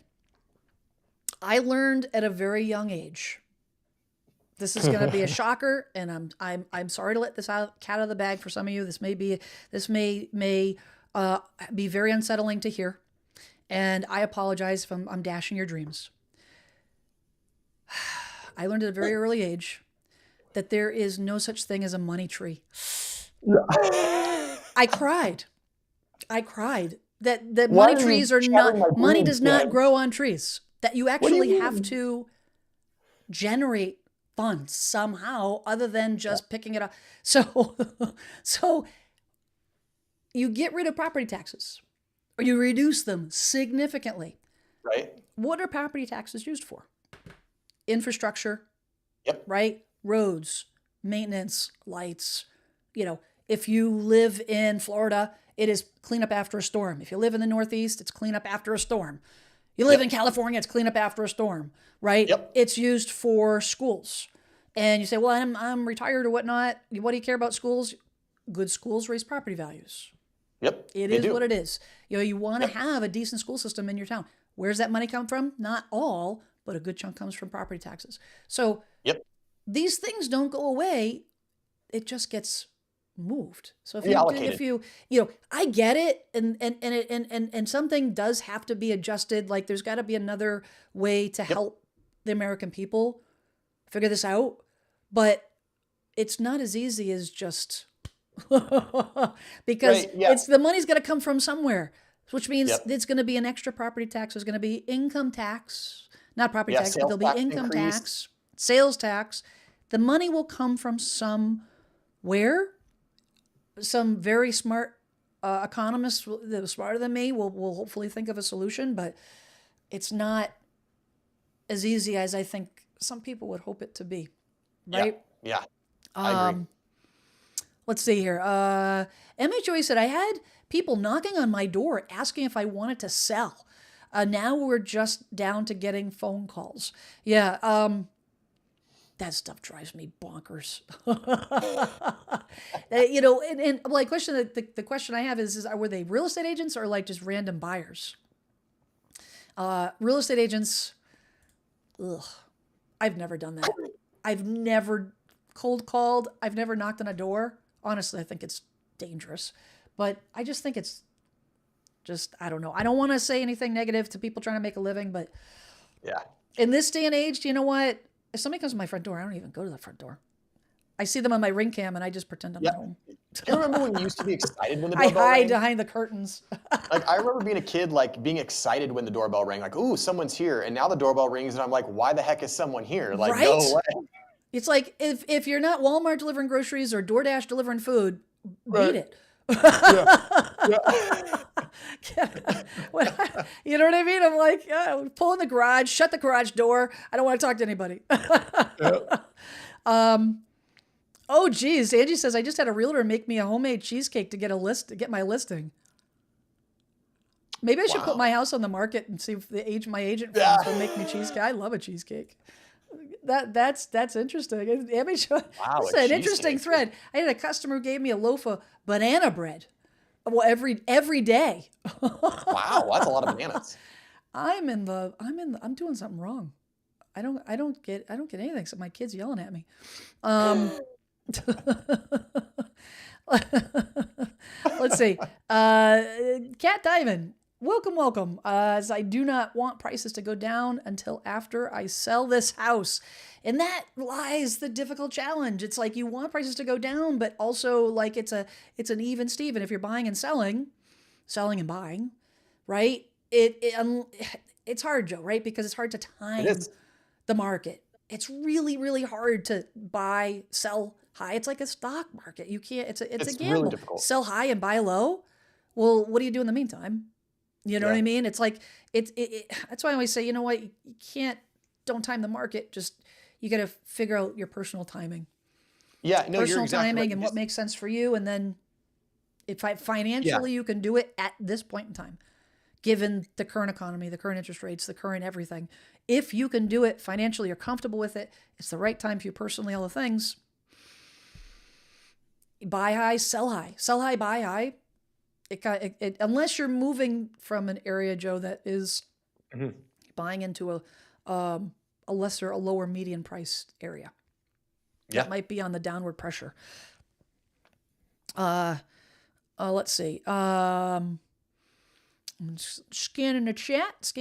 I learned at a very young age. This is going to be a shocker, and I'm sorry to let this cat out of the bag for some of you. This may be very unsettling to hear, and I apologize if I'm dashing your dreams. I learned at a very early age that there is no such thing as a money tree. I cried that money trees are not, money does not grow on trees, that you actually have to generate funds somehow other than just picking it up. So you get rid of property taxes or you reduce them significantly. Right. What are property taxes used for? Infrastructure. Yep. Right? Roads, maintenance, lights. If you live in Florida, it is clean up after a storm. If you live in the Northeast, it's clean up after a storm. You live in California, it's clean up after a storm, right? Yep. It's used for schools. And you say, well, I'm retired or whatnot. What do you care about schools? Good schools raise property values. Yep. It is what it is. You want to have a decent school system in your town. Where's that money come from? Not all, but a good chunk comes from property taxes. So these things don't go away. It just gets moved. So if you I get it, and something does have to be adjusted. Like there's got to be another way to help the American people figure this out, but it's not as easy as just because it's the money's got to come from somewhere, which means it's going to be an extra property tax. There's going to be income tax, not property tax, but there'll be income tax, sales tax. The money will come from somewhere. Some very smart economists that are smarter than me will hopefully think of a solution, but it's not as easy as I think some people would hope it to be, right? Yeah, I agree. Let's see here. MHOA said, I had people knocking on my door asking if I wanted to sell. Now we're just down to getting phone calls. Yeah, that stuff drives me bonkers. The question I have is were they real estate agents or like just random buyers? Real estate agents, I've never done that. I've never cold called. I've never knocked on a door. Honestly, I think it's dangerous, but I just think it's I don't know. I don't want to say anything negative to people trying to make a living, but in this day and age, do you know what? If somebody comes to my front door, I don't even go to the front door. I see them on my ring cam and I just pretend I'm at home. Do you remember when you used to be excited when the doorbell rang? I rang? hide behind the curtains. I remember being a kid, being excited when the doorbell rang, ooh, someone's here. And now the doorbell rings and I'm like, why the heck is someone here? Go away. It's like, if you're not Walmart delivering groceries or DoorDash delivering food, beat it. You know what I mean? I'm like, pull in the garage, shut the garage door. I don't want to talk to anybody. Oh geez, Angie says I just had a realtor make me a homemade cheesecake to get my listing. Maybe I should put my house on the market and see if my agent friends will make me cheesecake. I love a cheesecake. That's interesting. That's an interesting thread. I had a customer who gave me a loaf of banana bread. Well, every day. Wow, that's a lot of bananas. I'm doing something wrong. I don't get anything except my kids yelling at me. Let's see. Cat Diamond, welcome, welcome. As I do not want prices to go down until after I sell this house. And that lies the difficult challenge. It's like you want prices to go down, but also like it's an even Steven. If you're buying and selling and buying, right? It's hard, Joe, right? Because it's hard to It time is. the market. It's really, really hard to buy, sell high. It's like a stock market. You can't. It's a It's really gamble. difficult. Sell high and buy low. Well, what do you do in the meantime? You know what Yeah. I mean? It's like that's why I always say, you know what, you can't. Don't time the market. Just you got to figure out your personal timing, Yeah. No, you're personal exactly right. timing, and what makes sense for you. And then if Yeah. financially you can do it at this point in time, given the current economy, the current interest rates, the current everything. If you can do it financially, you're comfortable with it, it's the right time for you personally, all the things. Buy high, sell high, buy high. Unless you're moving from an area, Joe, that is Mhm. buying into a lower median price area. Yeah. That might be on the downward pressure. Let's see. I'm scanning the chat.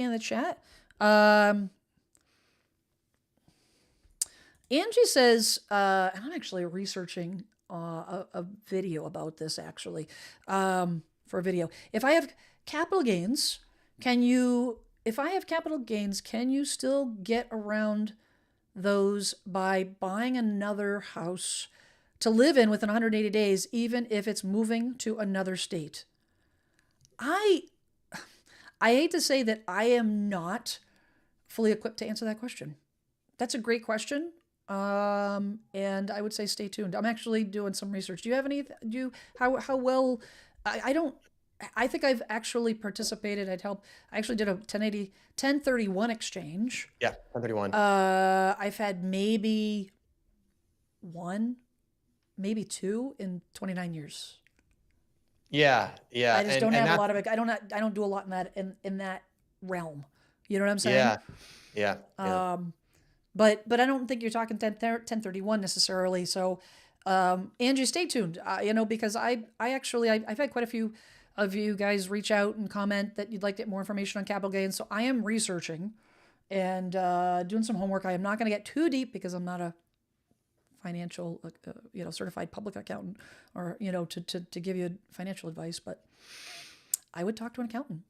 Angie says, and I'm actually researching a video about this actually, for a video. If I have capital gains, can you still get around those by buying another house to live in within 180 days, even if it's moving to another state? I hate to say that I am not fully equipped to answer that question. That's a great question. And I would say stay tuned. I'm actually doing some research. Do you have any, how well, I don't, I think I've actually participated. I actually did a 1031 exchange. Yeah. 131. I've had maybe one, maybe two in 29 years. Yeah. Yeah. I just don't have a that's, lot of it. I don't do a lot in that realm. You know what I'm saying? yeah. Yeah. Yeah. But I don't think you're talking 1031 necessarily. So, Angie, stay tuned. Because I've had quite a few of you guys reach out and comment that you'd like to get more information on capital gains. So I am researching and doing some homework. I am not going to get too deep because I'm not a financial, certified public accountant, or to give you financial advice. But I would talk to an accountant.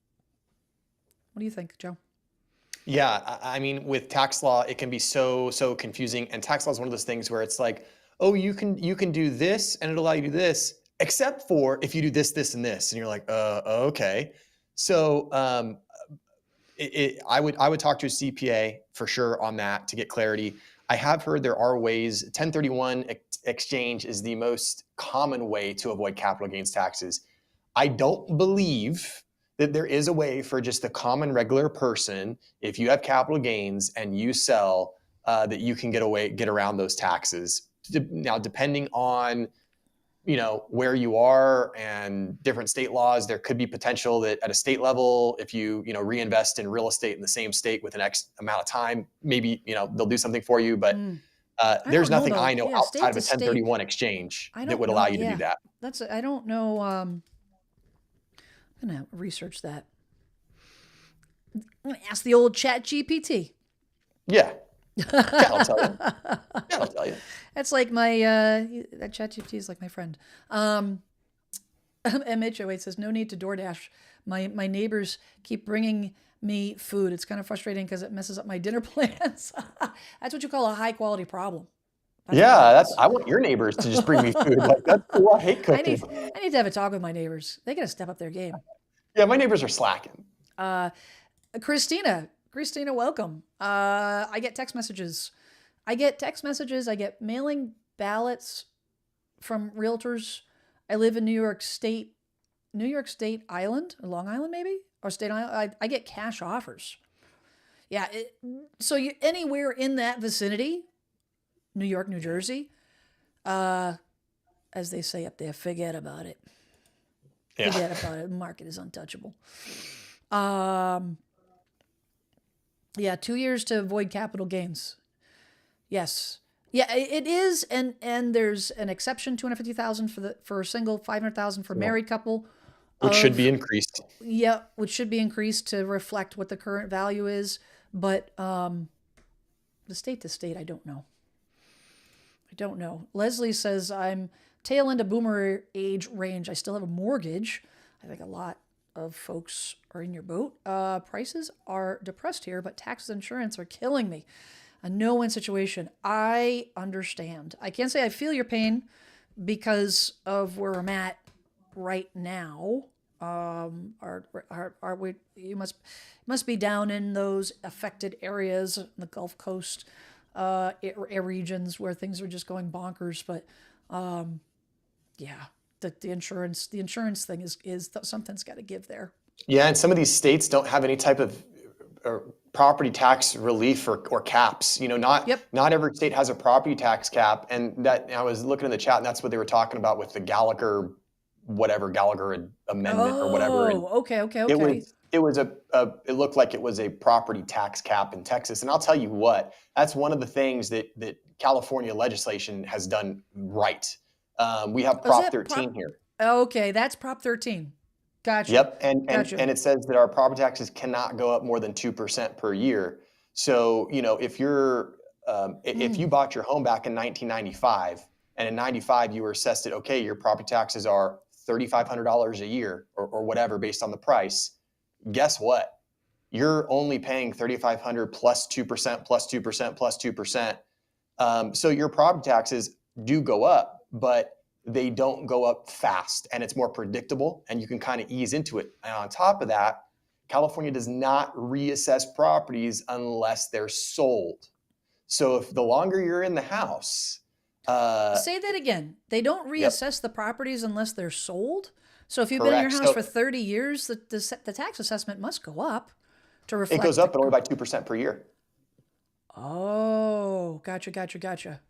What do you think, Joe? Yeah, I mean, with tax law, it can be so confusing. And tax law is one of those things where it's like, oh, you can do this, and it'll allow you to do this, except for if you do this, this, and this, and you're like, okay. So I would talk to a CPA for sure on that to get clarity. I have heard there are ways. 1031 exchange is the most common way to avoid capital gains taxes. I don't believe that there is a way for just the common regular person, if you have capital gains and you sell, that you can get around those taxes. Now, depending on where you are and different state laws, there could be potential that at a state level, if you reinvest in real estate in the same state with an X amount of time, maybe they'll do something for you. But there's nothing I know outside of a 1031 exchange that would allow you to do that. I don't know. I'm gonna research that. I'm gonna ask the old Chat GPT. Yeah. I'll tell you. Yeah, I'll tell you. That's like my that ChatGPT is like my friend. MH08 says no need to DoorDash. My neighbors keep bringing me food. It's kind of frustrating because it messes up my dinner plans. That's what you call a high quality problem. I want your neighbors to just bring me food. Like, that's cool. I hate cooking. I need to have a talk with my neighbors. They got to step up their game. Yeah, my neighbors are slacking. Christina, welcome. I get text messages. I get mailing ballots from realtors. I live in New York State Island, Long Island maybe, or State Island. I get cash offers. Yeah, so you anywhere in that vicinity, New York, New Jersey, as they say up there, forget about it. Yeah. Forget about it. The market is untouchable. Yeah, 2 years to avoid capital gains. Yes. Yeah, it is, and there's an exception, 250,000 for a single, 500,000 for So, married couple. which should be Of increased. Yeah, which should be increased to reflect what the current value is, but the state to state, I don't know. I don't know. Leslie says I'm tail end of boomer age range. I still have a mortgage. I think a lot of folks are in your boat. Prices are depressed here, but taxes and insurance are killing me. A no-win situation. I understand. I can't say I feel your pain because of where I'm at right now. Are we? You must be down in those affected areas, the Gulf Coast regions where things are just going bonkers. But yeah, the insurance thing is something's got to give there. Yeah, and some of these states don't have any type of property tax relief or caps. Not Yep. not every state has a property tax cap, and that I was looking in the chat, and that's what they were talking about with the Gallagher amendment or whatever. And Oh, okay, okay, it okay. was it looked like it was a property tax cap in Texas. And I'll tell you what, that's one of the things that California legislation has done right. We have Is Prop it 13 here. Okay, that's Prop 13. Gotcha. Yep, and Gotcha. and it says that our property taxes cannot go up more than 2% per year. So, if if you bought your home back in 1995, and in 95 you were assessed at, okay, your property taxes are $3,500 a year or whatever based on the price, guess what? You're only paying 3,500 plus 2% plus 2% plus 2%. So your property taxes do go up, but they don't go up fast, and it's more predictable, and you can kind of ease into it. And on top of that, California does not reassess properties unless they're sold. So if the longer you're in the house, say that again. They don't reassess the properties unless they're sold. So if you've been in your correct. house So for 30 years, the tax assessment must go up to reflect. it goes up, but only by 2% per year. Oh, gotcha, gotcha, gotcha.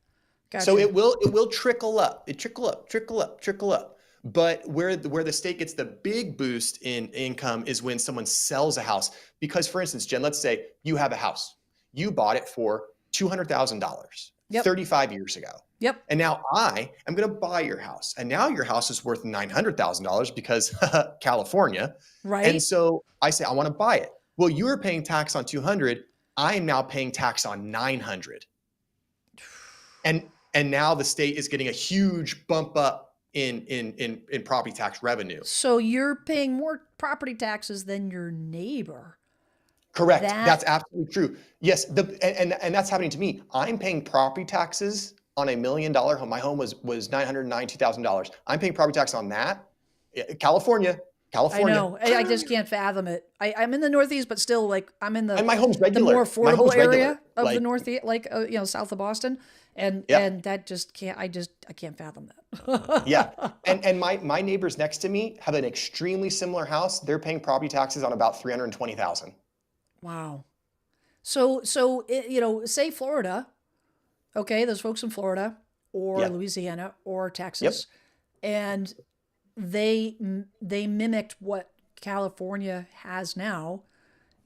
Gotcha. So it will trickle up. It trickle up. But where the state gets the big boost in income is when someone sells a house. Because, for instance, Jen, let's say you have a house. You bought it for $200,000 35 years ago. Yep. And now I am going to buy your house. And now your house is worth $900,000 because California. Right. And so I say, I want to buy it. Well, you were paying tax on 200. I am now paying tax on 900. And now the state is getting a huge bump up in property tax revenue. So you're paying more property taxes than your neighbor. Correct. That's absolutely true. Yes. And that's happening to me. I'm paying property taxes on $1 million home. My home was $992,000. I'm paying property tax on that. California. I know. I just can't fathom it. I'm in the Northeast, but still, like, I'm in and my home's regular. the more affordable area of like, the Northeast, like south of Boston, and that just can't. I can't fathom that. Yeah, and my neighbors next to me have an extremely similar house. They're paying property taxes on about $320,000. Wow. So say Florida, okay, those folks in Florida or Louisiana or Texas, and they mimicked what California has now,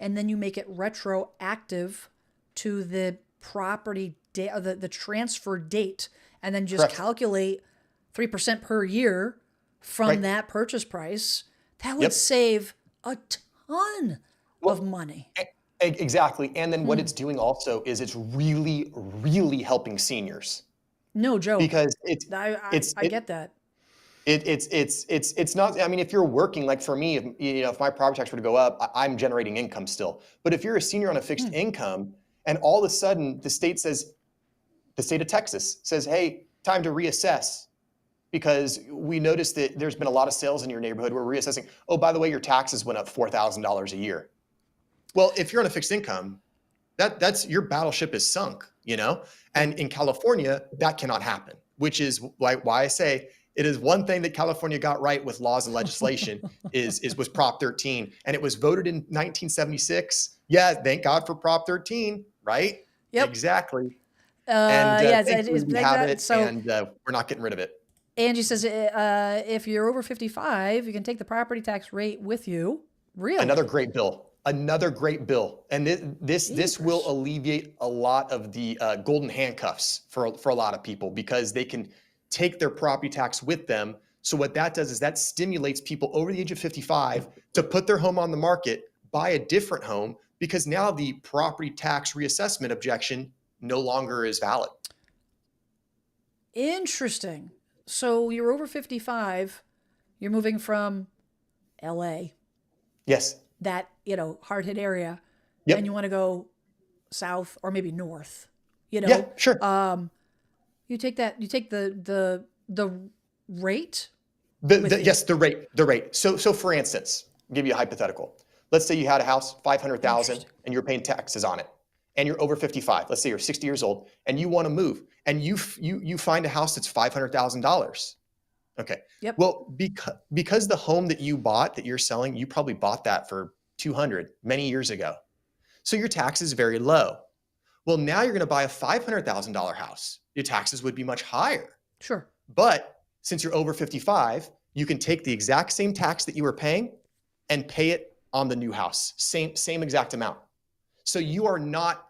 and then you make it retroactive to the property the transfer date, and then just calculate 3% per year from that purchase price. That would save a ton of money. Exactly. And then what it's doing also is it's really, really helping seniors. No joke. Because I get that. It's not, I mean, if you're working, like for me, if my property tax were to go up, I'm generating income still. But if you're a senior on a fixed income and all of a sudden the state of Texas says, hey, time to reassess because we noticed that there's been a lot of sales in your neighborhood. We're reassessing. Oh, by the way, your taxes went up $4,000 a year. Well, if you're on a fixed income, that's your battleship is sunk, And in California, that cannot happen, which is why I say it is one thing that California got right with laws and legislation was Prop 13, and it was voted in 1976. Yeah, thank God for Prop 13, right? Yep. Exactly. We have it, and we're not getting rid of it. Angie says, if you're over 55, you can take the property tax rate with you. Really? Another great bill. Another great bill, and this will Jeepers. alleviate a lot of the golden handcuffs for a lot of people because they can take their property tax with them. So what that does is that stimulates people over the age of 55 to put their home on the market, buy a different home, because now the property tax reassessment objection no longer is valid. Interesting. So you're over 55. You're moving from LA, Yes. that, hard hit area, and you Yep. want to go south or maybe north, Yeah, sure. you take the rate with you. Yes, the rate. So for instance, I'll give you a hypothetical. Let's say you had a house, 500,000, Interesting. and you're paying taxes on it, and you're over 55. Let's say you're 60 years old, and you want to move, and you find a house that's $500,000. Okay. Yep. Well, because the home that you bought that you're selling, you probably bought that for 200 many years ago. So your tax is very low. Well, now you're going to buy a $500,000 house. Your taxes would be much higher. Sure. But since you're over 55, you can take the exact same tax that you were paying and pay it on the new house. Same exact amount. So you are not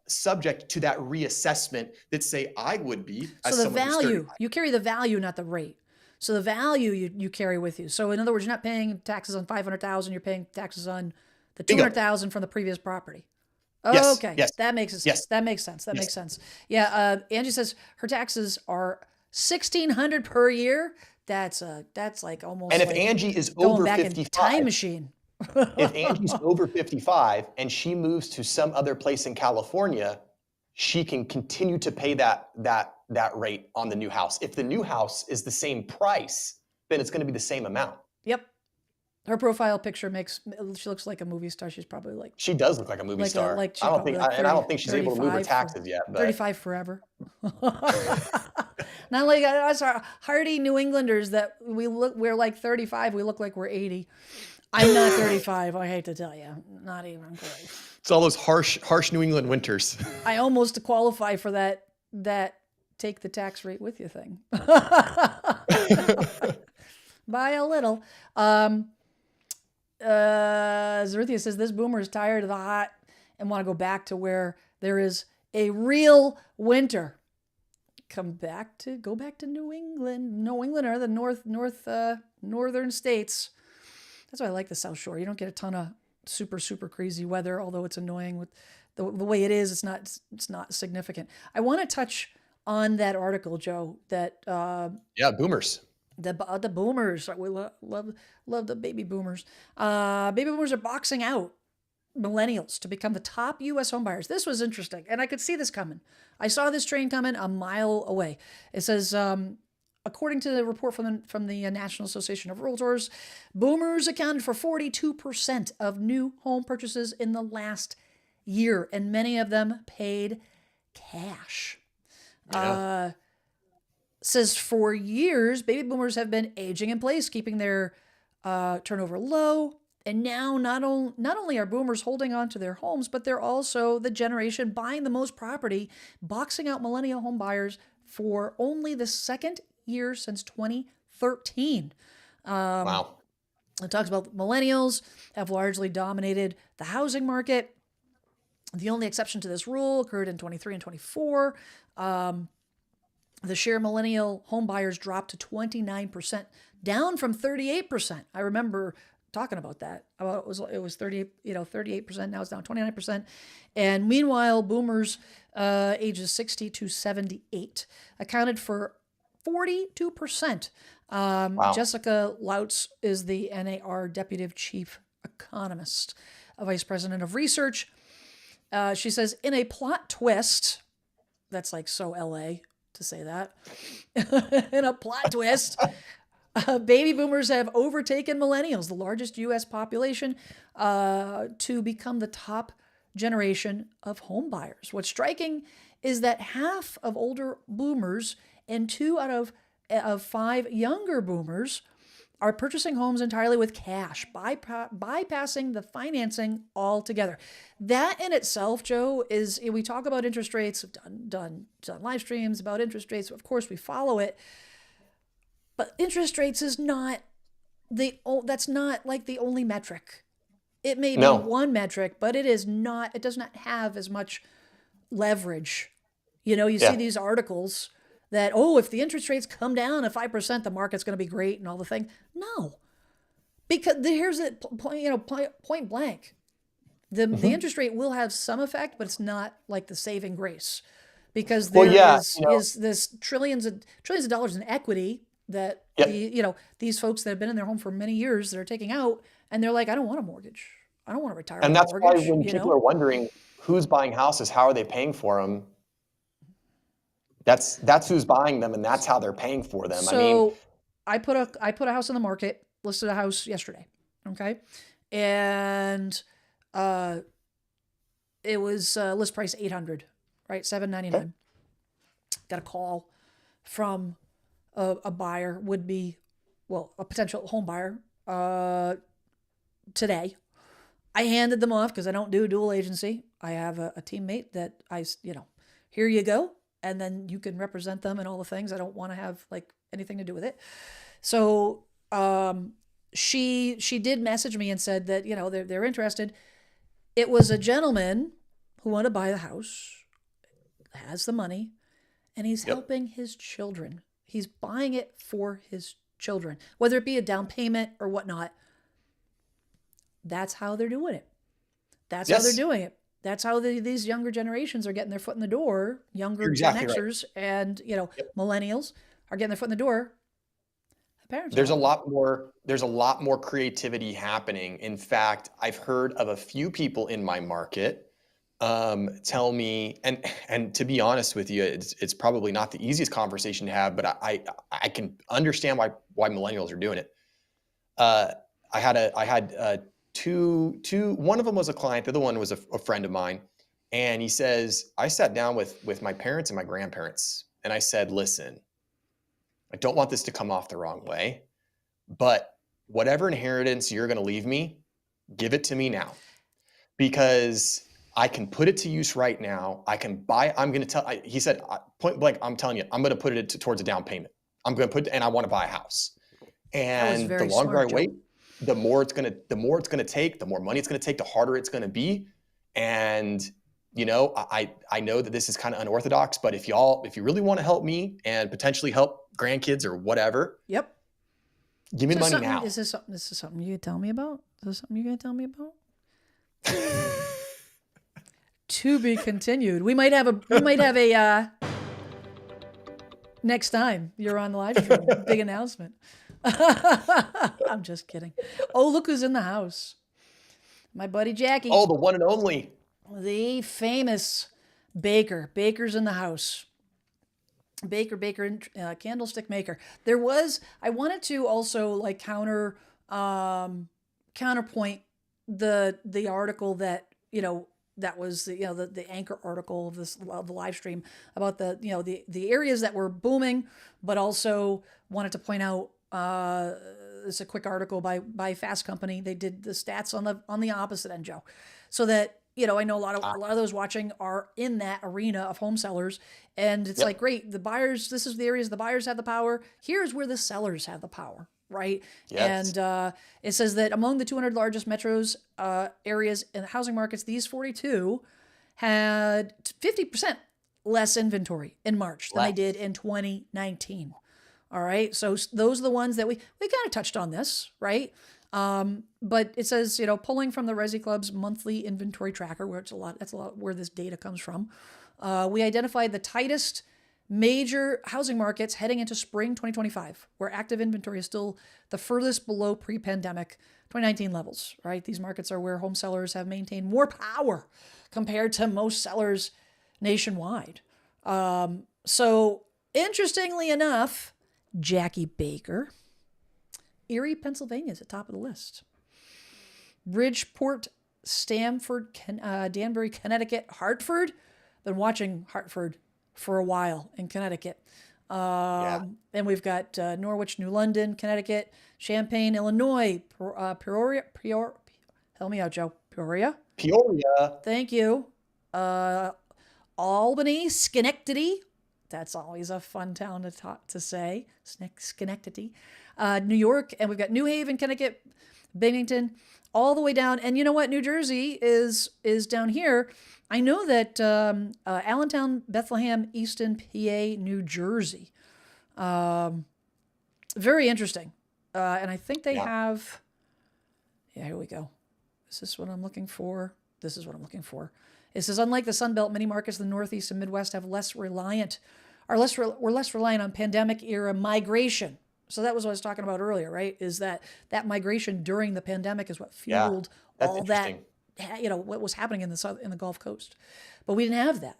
subject to that reassessment that say I would be as So the someone who's value, 35. you carry the value, not the rate. So the value you carry with you. So in other words, you're not paying taxes on 500,000. You're paying taxes on the Bingo. 200,000 from the previous property. Yes, Okay, yes, that makes sense. yes, That makes sense. That yes. makes sense. Yeah. Angie says her taxes are 1,600 per year. That's like almost And if like Angie is going over back in 55, time machine. if Angie's over 55 and she moves to some other place in California, she can continue to pay that rate on the new house. If the new house is the same price, then it's going to be the same amount. Yep. Her profile picture she looks like a movie star. She's probably like She does look like a movie star. she's I don't probably think, like and I 30, don't think she's able to move her 35 taxes yet. But 35 forever. Not like us hardy New Englanders that we're like 35, we look like we're 80. I'm not 35, I hate to tell you. Not even close. it's all those harsh New England winters. I almost qualify for that take the tax rate with you thing. By a little. Zeruthia says this boomer is tired of the hot and want to go back to where there is a real winter. Go back to New England. New England are the northern states. That's why I like the South Shore. You don't get a ton of super crazy weather, although it's annoying with the way it is. It's not significant. I want to touch on that article, Joe. That Yeah, boomers. the boomers. We love the baby boomers. Baby boomers are boxing out millennials to become the top U.S. homebuyers. This was interesting, and I could see this coming. I saw this train coming a mile away. It says, according to the report from the National Association of Realtors, boomers accounted for 42% of new home purchases in the last year, and many of them paid cash. Yeah. Says for years, baby boomers have been aging in place, keeping their turnover low. And now not only are boomers holding on to their homes, but they're also the generation buying the most property, boxing out millennial home buyers for only the second year since 2013. Wow. It talks about millennials have largely dominated the housing market. The only exception to this rule occurred in 23 and 24. The share of millennial home buyers dropped to 29%, down from 38%. I remember talking about that. It was 38%. Now it's down 29%. And meanwhile, boomers ages 60 to 78 accounted for 42%. Wow. Jessica Lautz is the NAR Deputy Chief Economist, a Vice President of Research. She says, in a plot twist, that's like so LA to say that, in a plot twist, baby boomers have overtaken millennials, the largest U.S. population, to become the top generation of home buyers. What's striking is that half of older boomers and 2 out of 5 younger boomers are purchasing homes entirely with cash, bypassing the financing altogether. That in itself, Joe, is, we talk about interest rates, done live streams about interest rates. Of course, we follow it. But interest rates is not that's not like the only metric It may be No. one metric, but it is not. It does not have as much leverage. You see Yeah. these articles that, oh, if the interest rates come down at 5%, the market's going to be great and all the thing. No, because here's it. Point blank. The Hmm. interest rate will have some effect, but it's not like the saving grace, because Well, there yeah, is this trillions of dollars in equity that yep. these folks that have been in their home for many years that are taking out, and they're like, I don't want a mortgage. I don't want to retire And with a that's why mortgage. when people are wondering who's buying houses, how are they paying for them? That's who's buying them, and that's how they're paying for them. I mean, So I put a house on the market, listed a house yesterday. Okay. And uh it was list price 800, right? okay, 799. Got a call from a buyer, would be, well, a potential home buyer, today. I handed them off because I don't do dual agency. I have a teammate that here you go. And then you can represent them and all the things. I don't want to have like anything to do with it. So she did message me and said that, they're interested. It was a gentleman who wanted to buy the house, has the money, and he's yep, helping his children. He's buying it for his children, whether it be a down payment or whatnot. That's how they're doing it. That's how they're yes, doing it. That's how these younger generations are getting their foot in the door. Younger you're Gen exactly right. Xers and Yep. millennials are getting their foot in the door. The parents are There's a helping. lot more. There's a lot more creativity happening. In fact, I've heard of a few people in my market tell me, and to be honest with you, it's probably not the easiest conversation to have, but I can understand why millennials are doing it. Uh, I had two. One of them was a client. The other one was a friend of mine, and he says I sat down with my parents and my grandparents, and I said, listen, I don't want this to come off the wrong way, but whatever inheritance you're going to leave me, give it to me now, because I can put it to use right now. I can buy. I'm going to tell. He said, point blank, I'm telling you, I'm going to put it towards a down payment. I'm going to put, and I want to buy a house. That was And the very longer I smart, Joe. wait, the more it's gonna take, the more money it's gonna take, the harder it's gonna be. And I know that this is kind of unorthodox, but if you really want to help me and potentially help grandkids or whatever, Yep. give me Is the this money something? now. Is this something? This is something you could tell me about? Is this something you're gonna tell me about? To be continued. We might have a. We might have a. Next time you're on the live stream, big announcement. I'm just kidding. Oh, look who's in the house. My buddy Jackie, Oh, the one and only. the famous baker. Baker's in the house. Baker, candlestick maker. I wanted to also like counterpoint the article that was the anchor article of the live stream about the areas that were booming, but also wanted to point out, it's a quick article by Fast Company. They did the stats on the opposite end, Joe, so that I know Ah, a lot of those watching are in that arena of home sellers, and it's like, yep. great, the buyers. This is the areas the buyers have the power. Here's where the sellers have the power, right? Yes. And it says that among the 200 largest metros areas in the housing markets, these 42 had 50% less inventory in March than they Less. did in 2019. All right. So those are the ones that we kind of touched on this, right? But it says, pulling from the Resi Club's monthly inventory tracker, where that's a lot where this data comes from. We identified the tightest major housing markets heading into spring 2025, where active inventory is still the furthest below pre-pandemic 2019 levels, right? These markets are where home sellers have maintained more power compared to most sellers nationwide. So interestingly enough, Jackie Baker, Erie, Pennsylvania is at the top of the list. Bridgeport, Stamford, Danbury, Connecticut, Hartford. Been watching Hartford for a while in Connecticut. Yeah. And we've got Norwich, New London, Connecticut, Champaign, Illinois, help me out, Joe. Peoria. Peoria. Thank you. Albany, Schenectady, That's always a fun town to say. Schenectady, New York, and we've got New Haven, Connecticut, Binghamton, all the way down. And you know what? New Jersey is down here. I know that Allentown, Bethlehem, Easton, PA, New Jersey. Very interesting. And I think they have. Yeah, here we go. Is this what I'm looking for? This is what I'm looking for. It says, unlike the Sun Belt, many markets in the Northeast and Midwest have we're less reliant on pandemic era migration. So that was what I was talking about earlier, right? Is that migration during the pandemic is what fueled all that, what was happening in the Gulf Coast. But we didn't have that,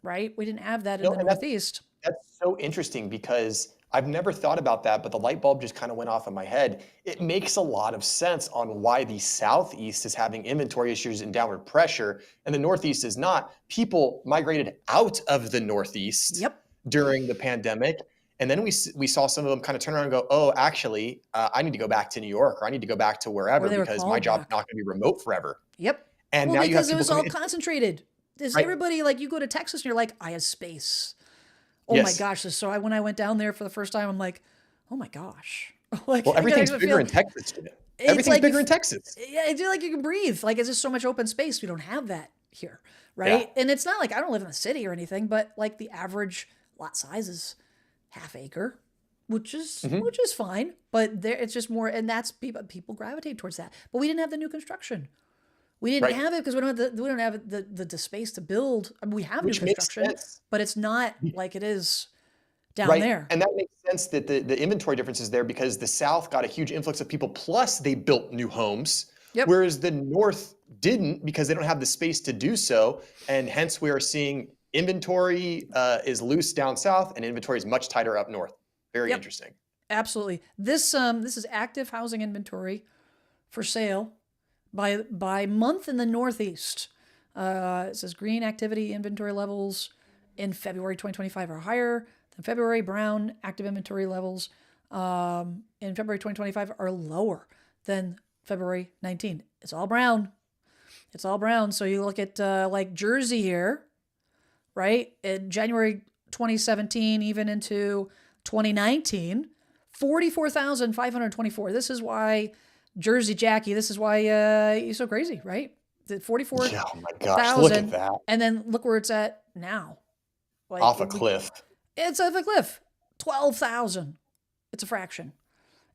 right? We didn't have that in the Northeast. That's so interesting because I've never thought about that, but the light bulb just kind of went off in my head. It makes a lot of sense on why the Southeast is having inventory issues and downward pressure, and the Northeast is not. People migrated out of the Northeast during the pandemic, and then we saw some of them kind of turn around and go, oh, actually, I need to go back to New York, or I need to go back to wherever because my job's not going to be remote forever. And now you have because it was all concentrated. Everybody, like, you go to Texas and you're like, I have space. Oh my gosh. So when I went down there for the first time, I'm like, oh my gosh. Like, well, everything's bigger in Texas. Everything's bigger in Texas. Yeah, I feel like you can breathe. Like, it's just so much open space. We don't have that here, right? And it's not like I don't live in the city or anything, but like the average lot size is half acre, which is fine. But there, it's just more, and that's people gravitate towards that. But we didn't have the new construction. We didn't have it because we don't have the space to build. I mean, we have new construction, but it's not like it is down there. And that makes sense that the inventory difference is there because the South got a huge influx of people, plus they built new homes, whereas the North didn't because they don't have the space to do so. And hence we are seeing inventory is loose down South and inventory is much tighter up North. Very interesting. Absolutely. This is active housing inventory for sale by month in the Northeast. It says green activity inventory levels in February 2025 are higher than February. Brown active inventory levels in February 2025 are lower than February 19. It's all brown. It's all brown. So you look at like Jersey here, right? In January 2017, even into 2019, 44,524. This is why Jersey Jackie, this is why you're so crazy, right? The 44,000. Oh my gosh, look at that. And then look where it's at now. Like, off a cliff. It's off a cliff. 12,000. It's a fraction.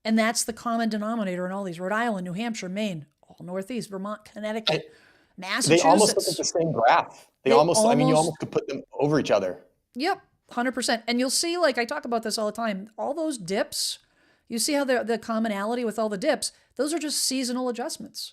And that's the common denominator in all these. Rhode Island, New Hampshire, Maine, all Northeast, Vermont, Connecticut, Massachusetts. They almost look at the same graph. You almost could put them over each other. Yep, 100%. And you'll see, like I talk about this all the time, all those dips, you see how the commonality with all the dips, those are just seasonal adjustments.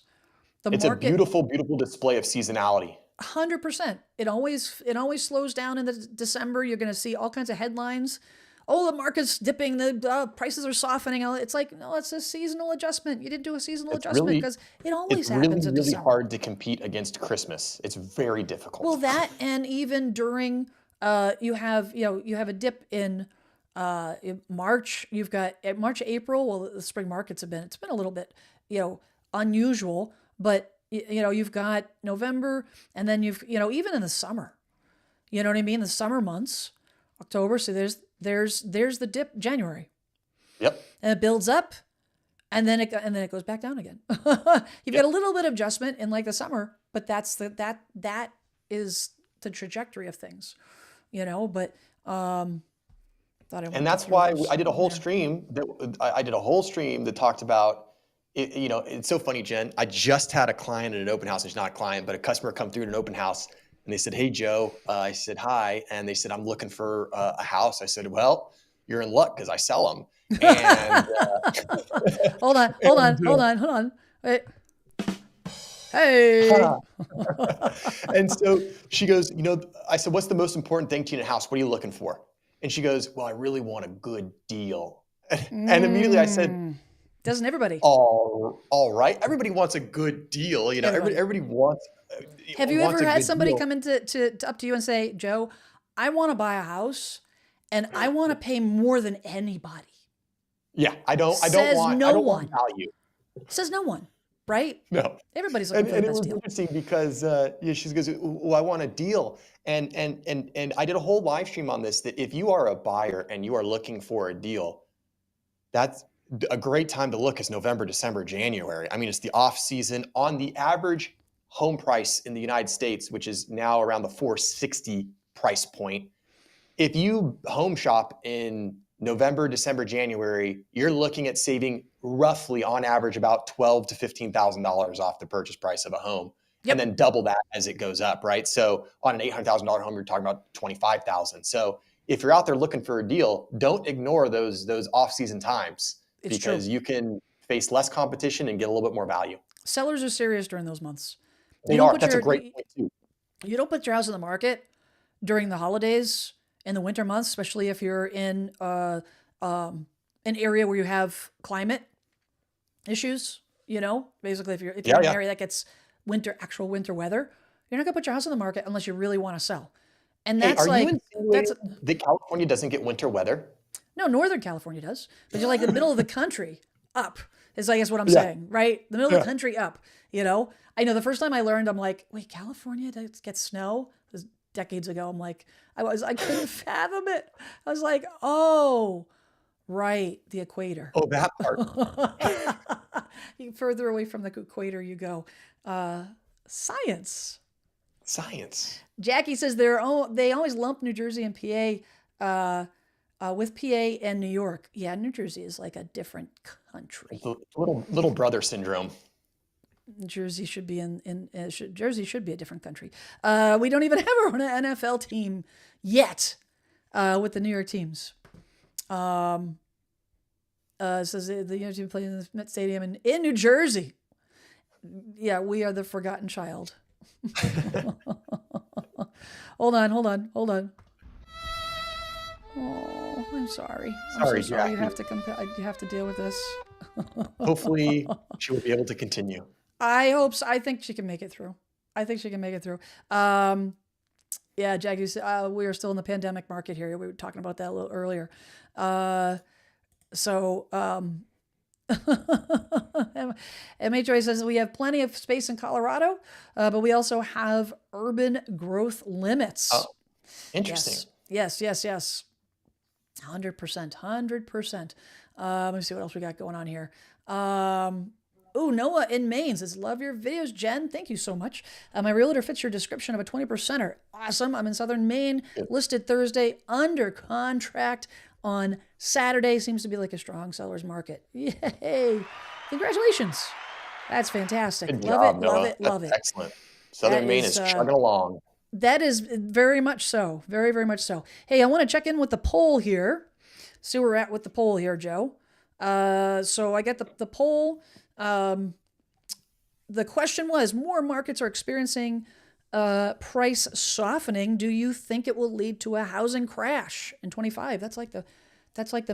It's a beautiful, beautiful display of seasonality. 100%. It always slows down in the December. You're going to see all kinds of headlines. Oh, the market's dipping. The prices are softening. It's like, no, it's a seasonal adjustment. You didn't do a seasonal adjustment because it always happens in December. It's really hard to compete against Christmas. It's very difficult. Well, that and even during you have a dip in March. You've got March, April. Well, the spring markets it's been a little bit unusual, but you've got November, and then even in the summer, you know what I mean? The summer months, October. So there's the dip, January. Yep. And it builds up, and then it goes back down again. You've got a little bit of adjustment in like the summer, but that is the trajectory of things, But and that's why I did a whole stream that talked about. It's so funny, Jen. I just had a client at an open house. It's not a client, but a customer come through at an open house, and they said, "Hey, Joe." I said, "Hi," and they said, "I'm looking for a house." I said, "Well, you're in luck because I sell them." And hold on. Wait. Hey. And so she goes, I said, "What's the most important thing to you in a house? What are you looking for?" And she goes, "Well, I really want a good deal." And immediately I said, doesn't everybody? All right. Everybody wants a good deal. Everybody wants. Have you ever had somebody come into up to you and say, "Joe, I want to buy a house, and I want to pay more than anybody"? Yeah, I don't want value. Says no one. right? No. Everybody's looking for And the it best was deal. interesting because she goes, "Oh, I want a deal." And I did a whole live stream on this, that if you are a buyer and you are looking for a deal, that's a great time to look is November, December, January. I mean, it's the off season. On the average home price in the United States, which is now around the 460 price point, if you home shop in November, December, January, you're looking at saving roughly on average about $12,000 to $15,000 off the purchase price of a home, and Yep. then double that as it goes up, right? So on an $800,000 home, you're talking about 25,000. So if you're out there looking for a deal, don't ignore those off-season times, It's true. because you can face less competition and get a little bit more value. Sellers are serious during those months. You They don't are. put That's a your great point too. you don't put your house on the market during the holidays in the winter months, especially if you're in an area where you have climate issues. Basically, if you're Yeah, in an yeah. area that gets actual winter weather, you're not gonna put your house on the market unless you really want to sell. And Hey, that's are you like insinuating that California doesn't get winter weather? no, Northern California does, but you're like the middle of the country up is I guess what I'm Yeah. saying, right? The middle of the Yeah. country up. I know the first time I learned, I'm like, wait, California gets snow? It was decades ago. I'm like, I couldn't fathom it. I was like, oh, right, the equator. Oh, that part. Further away from the equator you go. Science. Science. Jackie says they always lump New Jersey and PA with PA and New York. Yeah, New Jersey is like a different country. The little brother syndrome. Jersey should be Jersey should be a different country. We don't even have our own NFL team yet with the New York teams. Says the New York team playing in the Met Stadium in New Jersey. Yeah, we are the forgotten child. Hold on. Oh, I'm sorry. I'm Sorry, so sorry. Jackie. You have to deal with this. Hopefully, she will be able to continue. I hope so. I think she can make it through. Yeah, Jackie, we are still in the pandemic market here. We were talking about that a little earlier. MHOA says we have plenty of space in Colorado, but we also have urban growth limits. Oh, interesting. Yes. 100%. Let me see what else we got going on here. Noah in Maine says, love your videos, Jen. Thank you so much. My realtor fits your description of a 20%er. Awesome. I'm in Southern Maine, listed Thursday, under contract on Saturday. Seems to be like a strong seller's market. Yay. Congratulations. That's fantastic. Good Love job, it, Noah. love it, love That's it. excellent. Southern Maine is chugging along. That is very much so. Very, very much so. Hey, I want to check in with the poll here. See where we're at with the poll here, Joe. So I got the poll. The question was, more markets are experiencing price softening. Do you think it will lead to a housing crash in 25? That's like the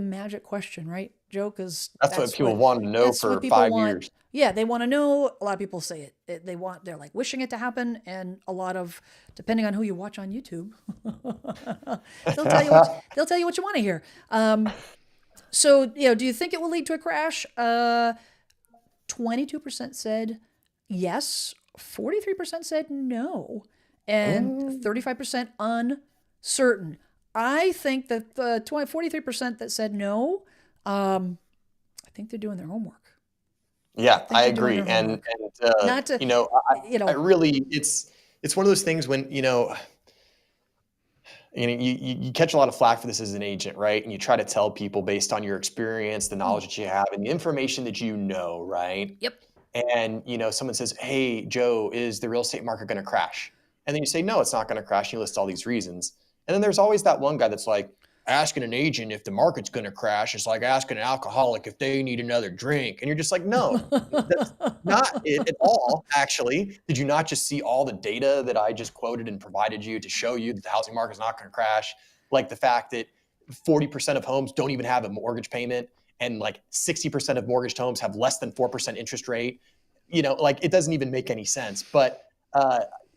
magic question, right, Joe? Because that's what people wanted to know for 5 years. Yeah, they want to know. A lot of people say it. They're like wishing it to happen, and a lot of, depending on who you watch on YouTube, they'll tell you what you want to hear. So, do you think it will lead to a crash? 22% said yes, 43% said no, and 35% uncertain. I think that the 43% that said no, I think they're doing their homework. Yeah, I agree. And Not to, I really, it's one of those things when, you catch a lot of flack for this as an agent, right? And you try to tell people based on your experience, the knowledge that you have, and the information that you know, right? Yep. And, someone says, hey, Joe, is the real estate market going to crash? And then you say, no, it's not going to crash. And you list all these reasons. And then there's always that one guy that's like, asking an agent if the market's going to crash is like asking an alcoholic if they need another drink. And you're just like, no, that's not it at all, actually. Did you not just see all the data that I just quoted and provided you to show you that the housing market's not going to crash? Like the fact that 40% of homes don't even have a mortgage payment, and like 60% of mortgaged homes have less than 4% interest rate. Like it doesn't even make any sense. But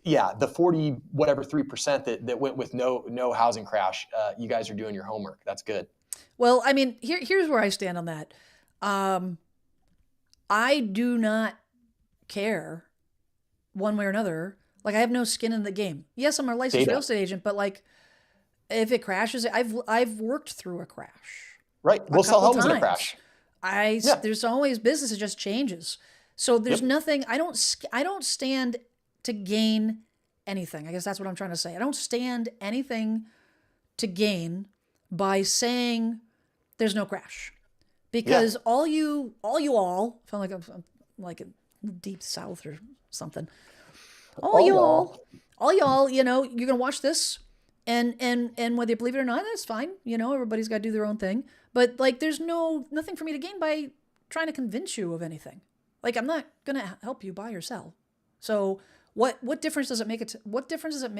yeah, the 3% that went with no housing crash, you guys are doing your homework. That's good. Well, I mean, here's where I stand on that. I do not care one way or another. Like I have no skin in the game. Yes, I'm a licensed Data. real estate agent, but like if it crashes, I've worked through a crash Right. a We'll sell couple homes in a times. crash. Yeah. There's always business. It just changes. So there's Yep. nothing. I don't stand to gain anything. I guess that's what I'm trying to say. I don't stand anything to gain by saying there's no crash, Yeah. because all feel like I'm like in the deep south or something. All y'all. All y'all, you're gonna watch this, and whether you believe it or not, that's fine. Everybody's got to do their own thing. But like, there's nothing for me to gain by trying to convince you of anything. Like, I'm not gonna help you buy or sell. So what difference does it make? What difference does it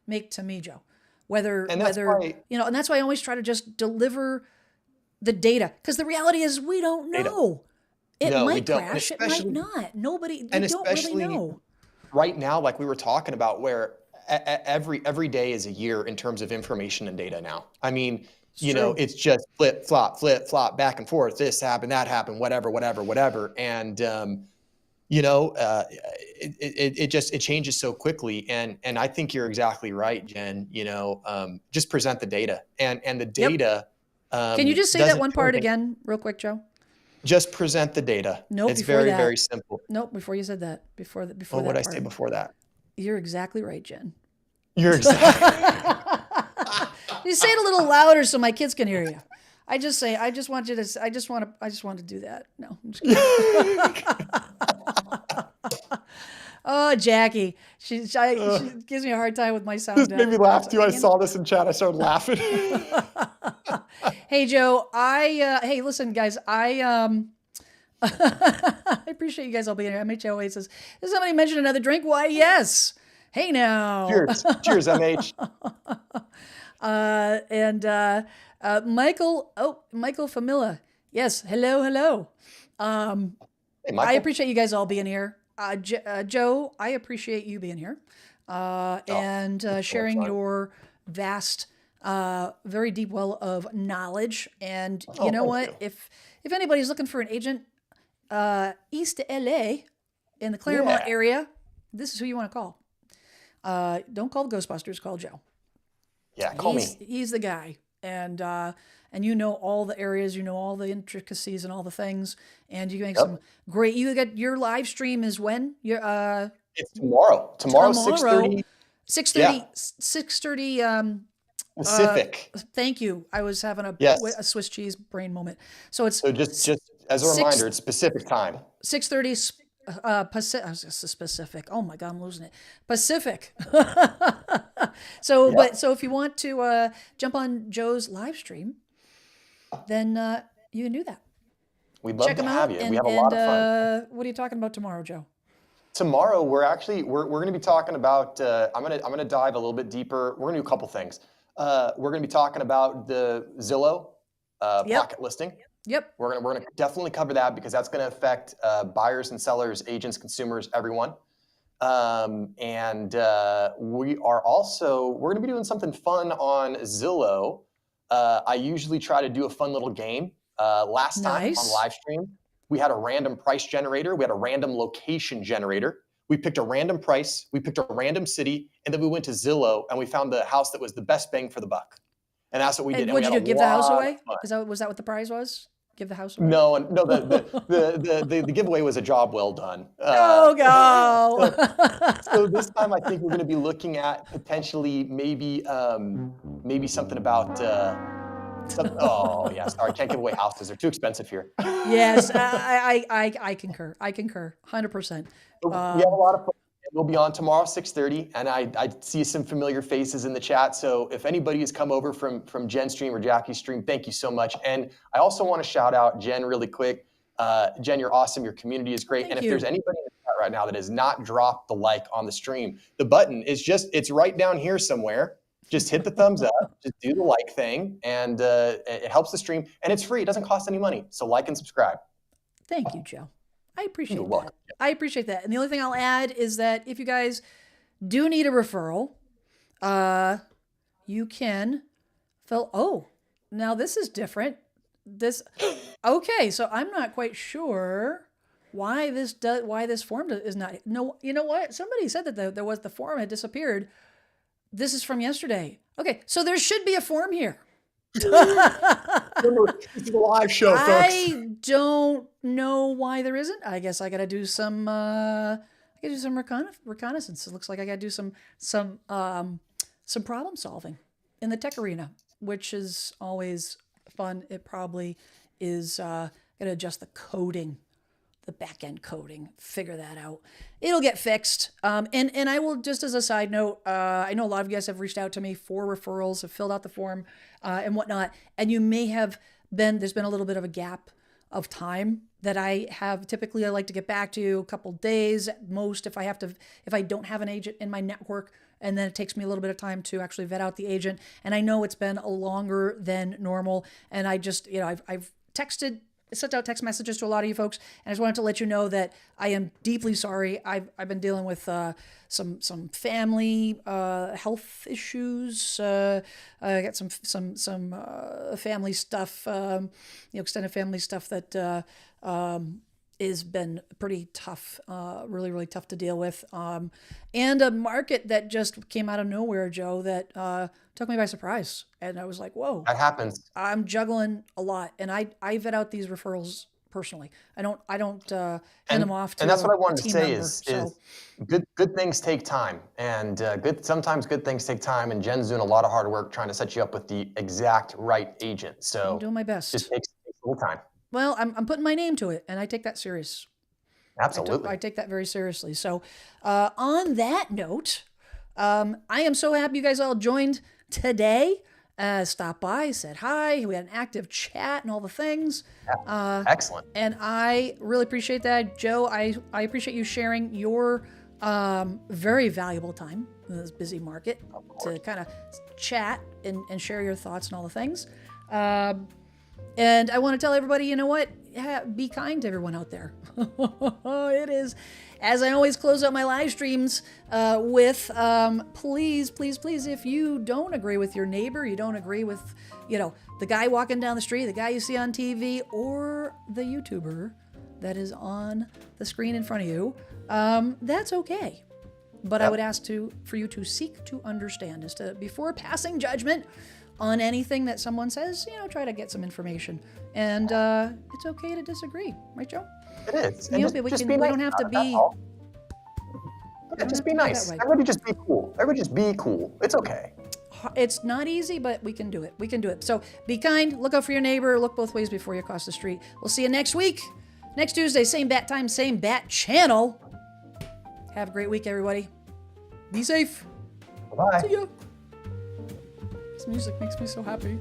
make to me, Joe? And that's why And that's why I always try to just deliver the data, because the reality is we don't data. know. It No, we might don't. And crash. It might especially not. Nobody. We and don't really especially know. right now, like we were talking about, where every day is a year in terms of information and data now. I mean, True. it's just flip, flop, back and forth. This happened, that happened, whatever. And, it changes so quickly. And I think you're exactly right, Jen. Just present the data, and the Yep. data. Can you just say that Doesn't one do part anything. again, real quick, Joe? Just present the data. Nope. It's Before very, that. very simple. Nope. Before you said that. Before Oh, what that did I part. say before that? You're exactly right, Jen. You're exactly. You say it a little louder so my kids can hear you. I just want to do that. No, I'm just kidding. Oh, Jackie, she gives me a hard time with my sound. This made me laugh too. I saw this in chat. I started laughing. Hey, Joe. Hey, listen, guys. I appreciate you guys all being here. MHOA says, "Does somebody mention another drink?" Why, yes. Hey now. Cheers, MH. Michael Familla. Yes. Hello. Hey, Michael. I appreciate you guys all being here. Joe, I appreciate you being here and sharing your vast, very deep well of knowledge. And you know what? You. If anybody's looking for an agent east of LA in the Claremont area, this is who you want to call. Don't call the Ghostbusters. Call Joe. Yeah, call me. He's the guy. And all the areas, all the intricacies and all the things, and you make some great. You got your live stream is when? It's tomorrow. Tomorrow, 6:30. 6:30. Pacific. Thank you. I was having a Swiss cheese brain moment. So just as a reminder, it's Pacific time. 6:30. Pacific. I was just specific. Oh my God, I'm losing it. Pacific. So if you want to jump on Joe's live stream, then you can do that. We'd love Check to him have out. you. We have a lot of fun. What are you talking about tomorrow, Joe? Tomorrow, we're going to be talking about. I'm going to dive a little bit deeper. We're going to do a couple things. We're going to be talking about the Zillow pocket listing. Yep. We're gonna definitely cover that, because that's going to affect buyers and sellers, agents, consumers, everyone. And we're going to be doing something fun on Zillow. I usually try to do a fun little game. Last time on live stream, we had a random price generator. We had a random location generator. We picked a random price. We picked a random city, and then we went to Zillow and we found the house that was the best bang for the buck. And that's what we did. What did you do? Give the house away? Was that what the prize was? Give the house away? No. The giveaway was a job well done. Go! So this time, I think we're going to be looking at potentially maybe something about. Oh yeah, sorry, can't give away houses. They're too expensive here. Yes, I concur. 100%. We have a lot of fun. We'll be on tomorrow, 6:30, and I see some familiar faces in the chat. So if anybody has come over from Jen's stream or Jackie's stream, thank you so much. And I also want to shout out Jen really quick. Jen, you're awesome. Your community is great. Thank and you. If there's anybody in the chat right now that has not dropped the like on the stream, the button is it's right down here somewhere. Just hit the thumbs up, just do the like thing, and it helps the stream. And it's free. It doesn't cost any money. So like and subscribe. Thank you, Joe. I appreciate You're that. welcome. I appreciate that. And the only thing I'll add is that if you guys do need a referral, you can fill. Oh, now this is different. Okay, so I'm not quite sure why this form is not. No, you know what? Somebody said that the form had disappeared. This is from yesterday. Okay, so there should be a form here. Remember, this is a live show, folks. I don't know why there isn't. I guess I got to do some. Reconnaissance. It looks like I got to do some problem solving in the tech arena, which is always fun. It probably is. Got to adjust the coding, the back end coding. Figure that out. It'll get fixed. And I will, just as a side note, I know a lot of you guys have reached out to me for referrals, have filled out the form and whatnot, and you may have been. There's been a little bit of a gap of time that I have. Typically I like to get back to you a couple days at most if I don't have an agent in my network, and then it takes me a little bit of time to actually vet out the agent. And I know it's been a longer than normal, and I just, I've sent out text messages to a lot of you folks, and I just wanted to let you know that I am deeply sorry. I've been dealing with some family health issues. I got some family stuff, extended family stuff that has been pretty tough, really, really tough to deal with. And a market that just came out of nowhere, Joe, that took me by surprise. And I was like, whoa. That happens. I'm juggling a lot. And I vet out these referrals personally. I don't hand them off to and that's what I wanted a team to say member, is good things take time, and sometimes good things take time, and Jen's doing a lot of hard work trying to set you up with the exact right agent. So I'm doing my best. Just takes a little time. Well, I'm putting my name to it, and I take that serious. Absolutely. I take that very seriously. So on that note, I am so happy you guys all joined today. Stopped by, said hi. We had an active chat and all the things. Excellent. And I really appreciate that. Joe, I appreciate you sharing your very valuable time in this busy market to kind of chat and share your thoughts and all the things. And I want to tell everybody, you know what? Be kind to everyone out there. It is, as I always close out my live streams with, please, please, please, if you don't agree with your neighbor, you don't agree with, the guy walking down the street, the guy you see on TV, or the YouTuber that is on the screen in front of you, that's okay. But I would ask for you to seek to understand, before passing judgment on anything that someone says, try to get some information. And it's okay to disagree, right, Joe? It is. We don't have to be. Just be nice. Everybody just be cool. Everybody just be cool. It's okay. It's not easy, but we can do it. We can do it. So be kind. Look out for your neighbor. Look both ways before you cross the street. We'll see you next week. Next Tuesday, same bat time, same bat channel. Have a great week, everybody. Be safe. Bye-bye. See ya. This music makes me so happy.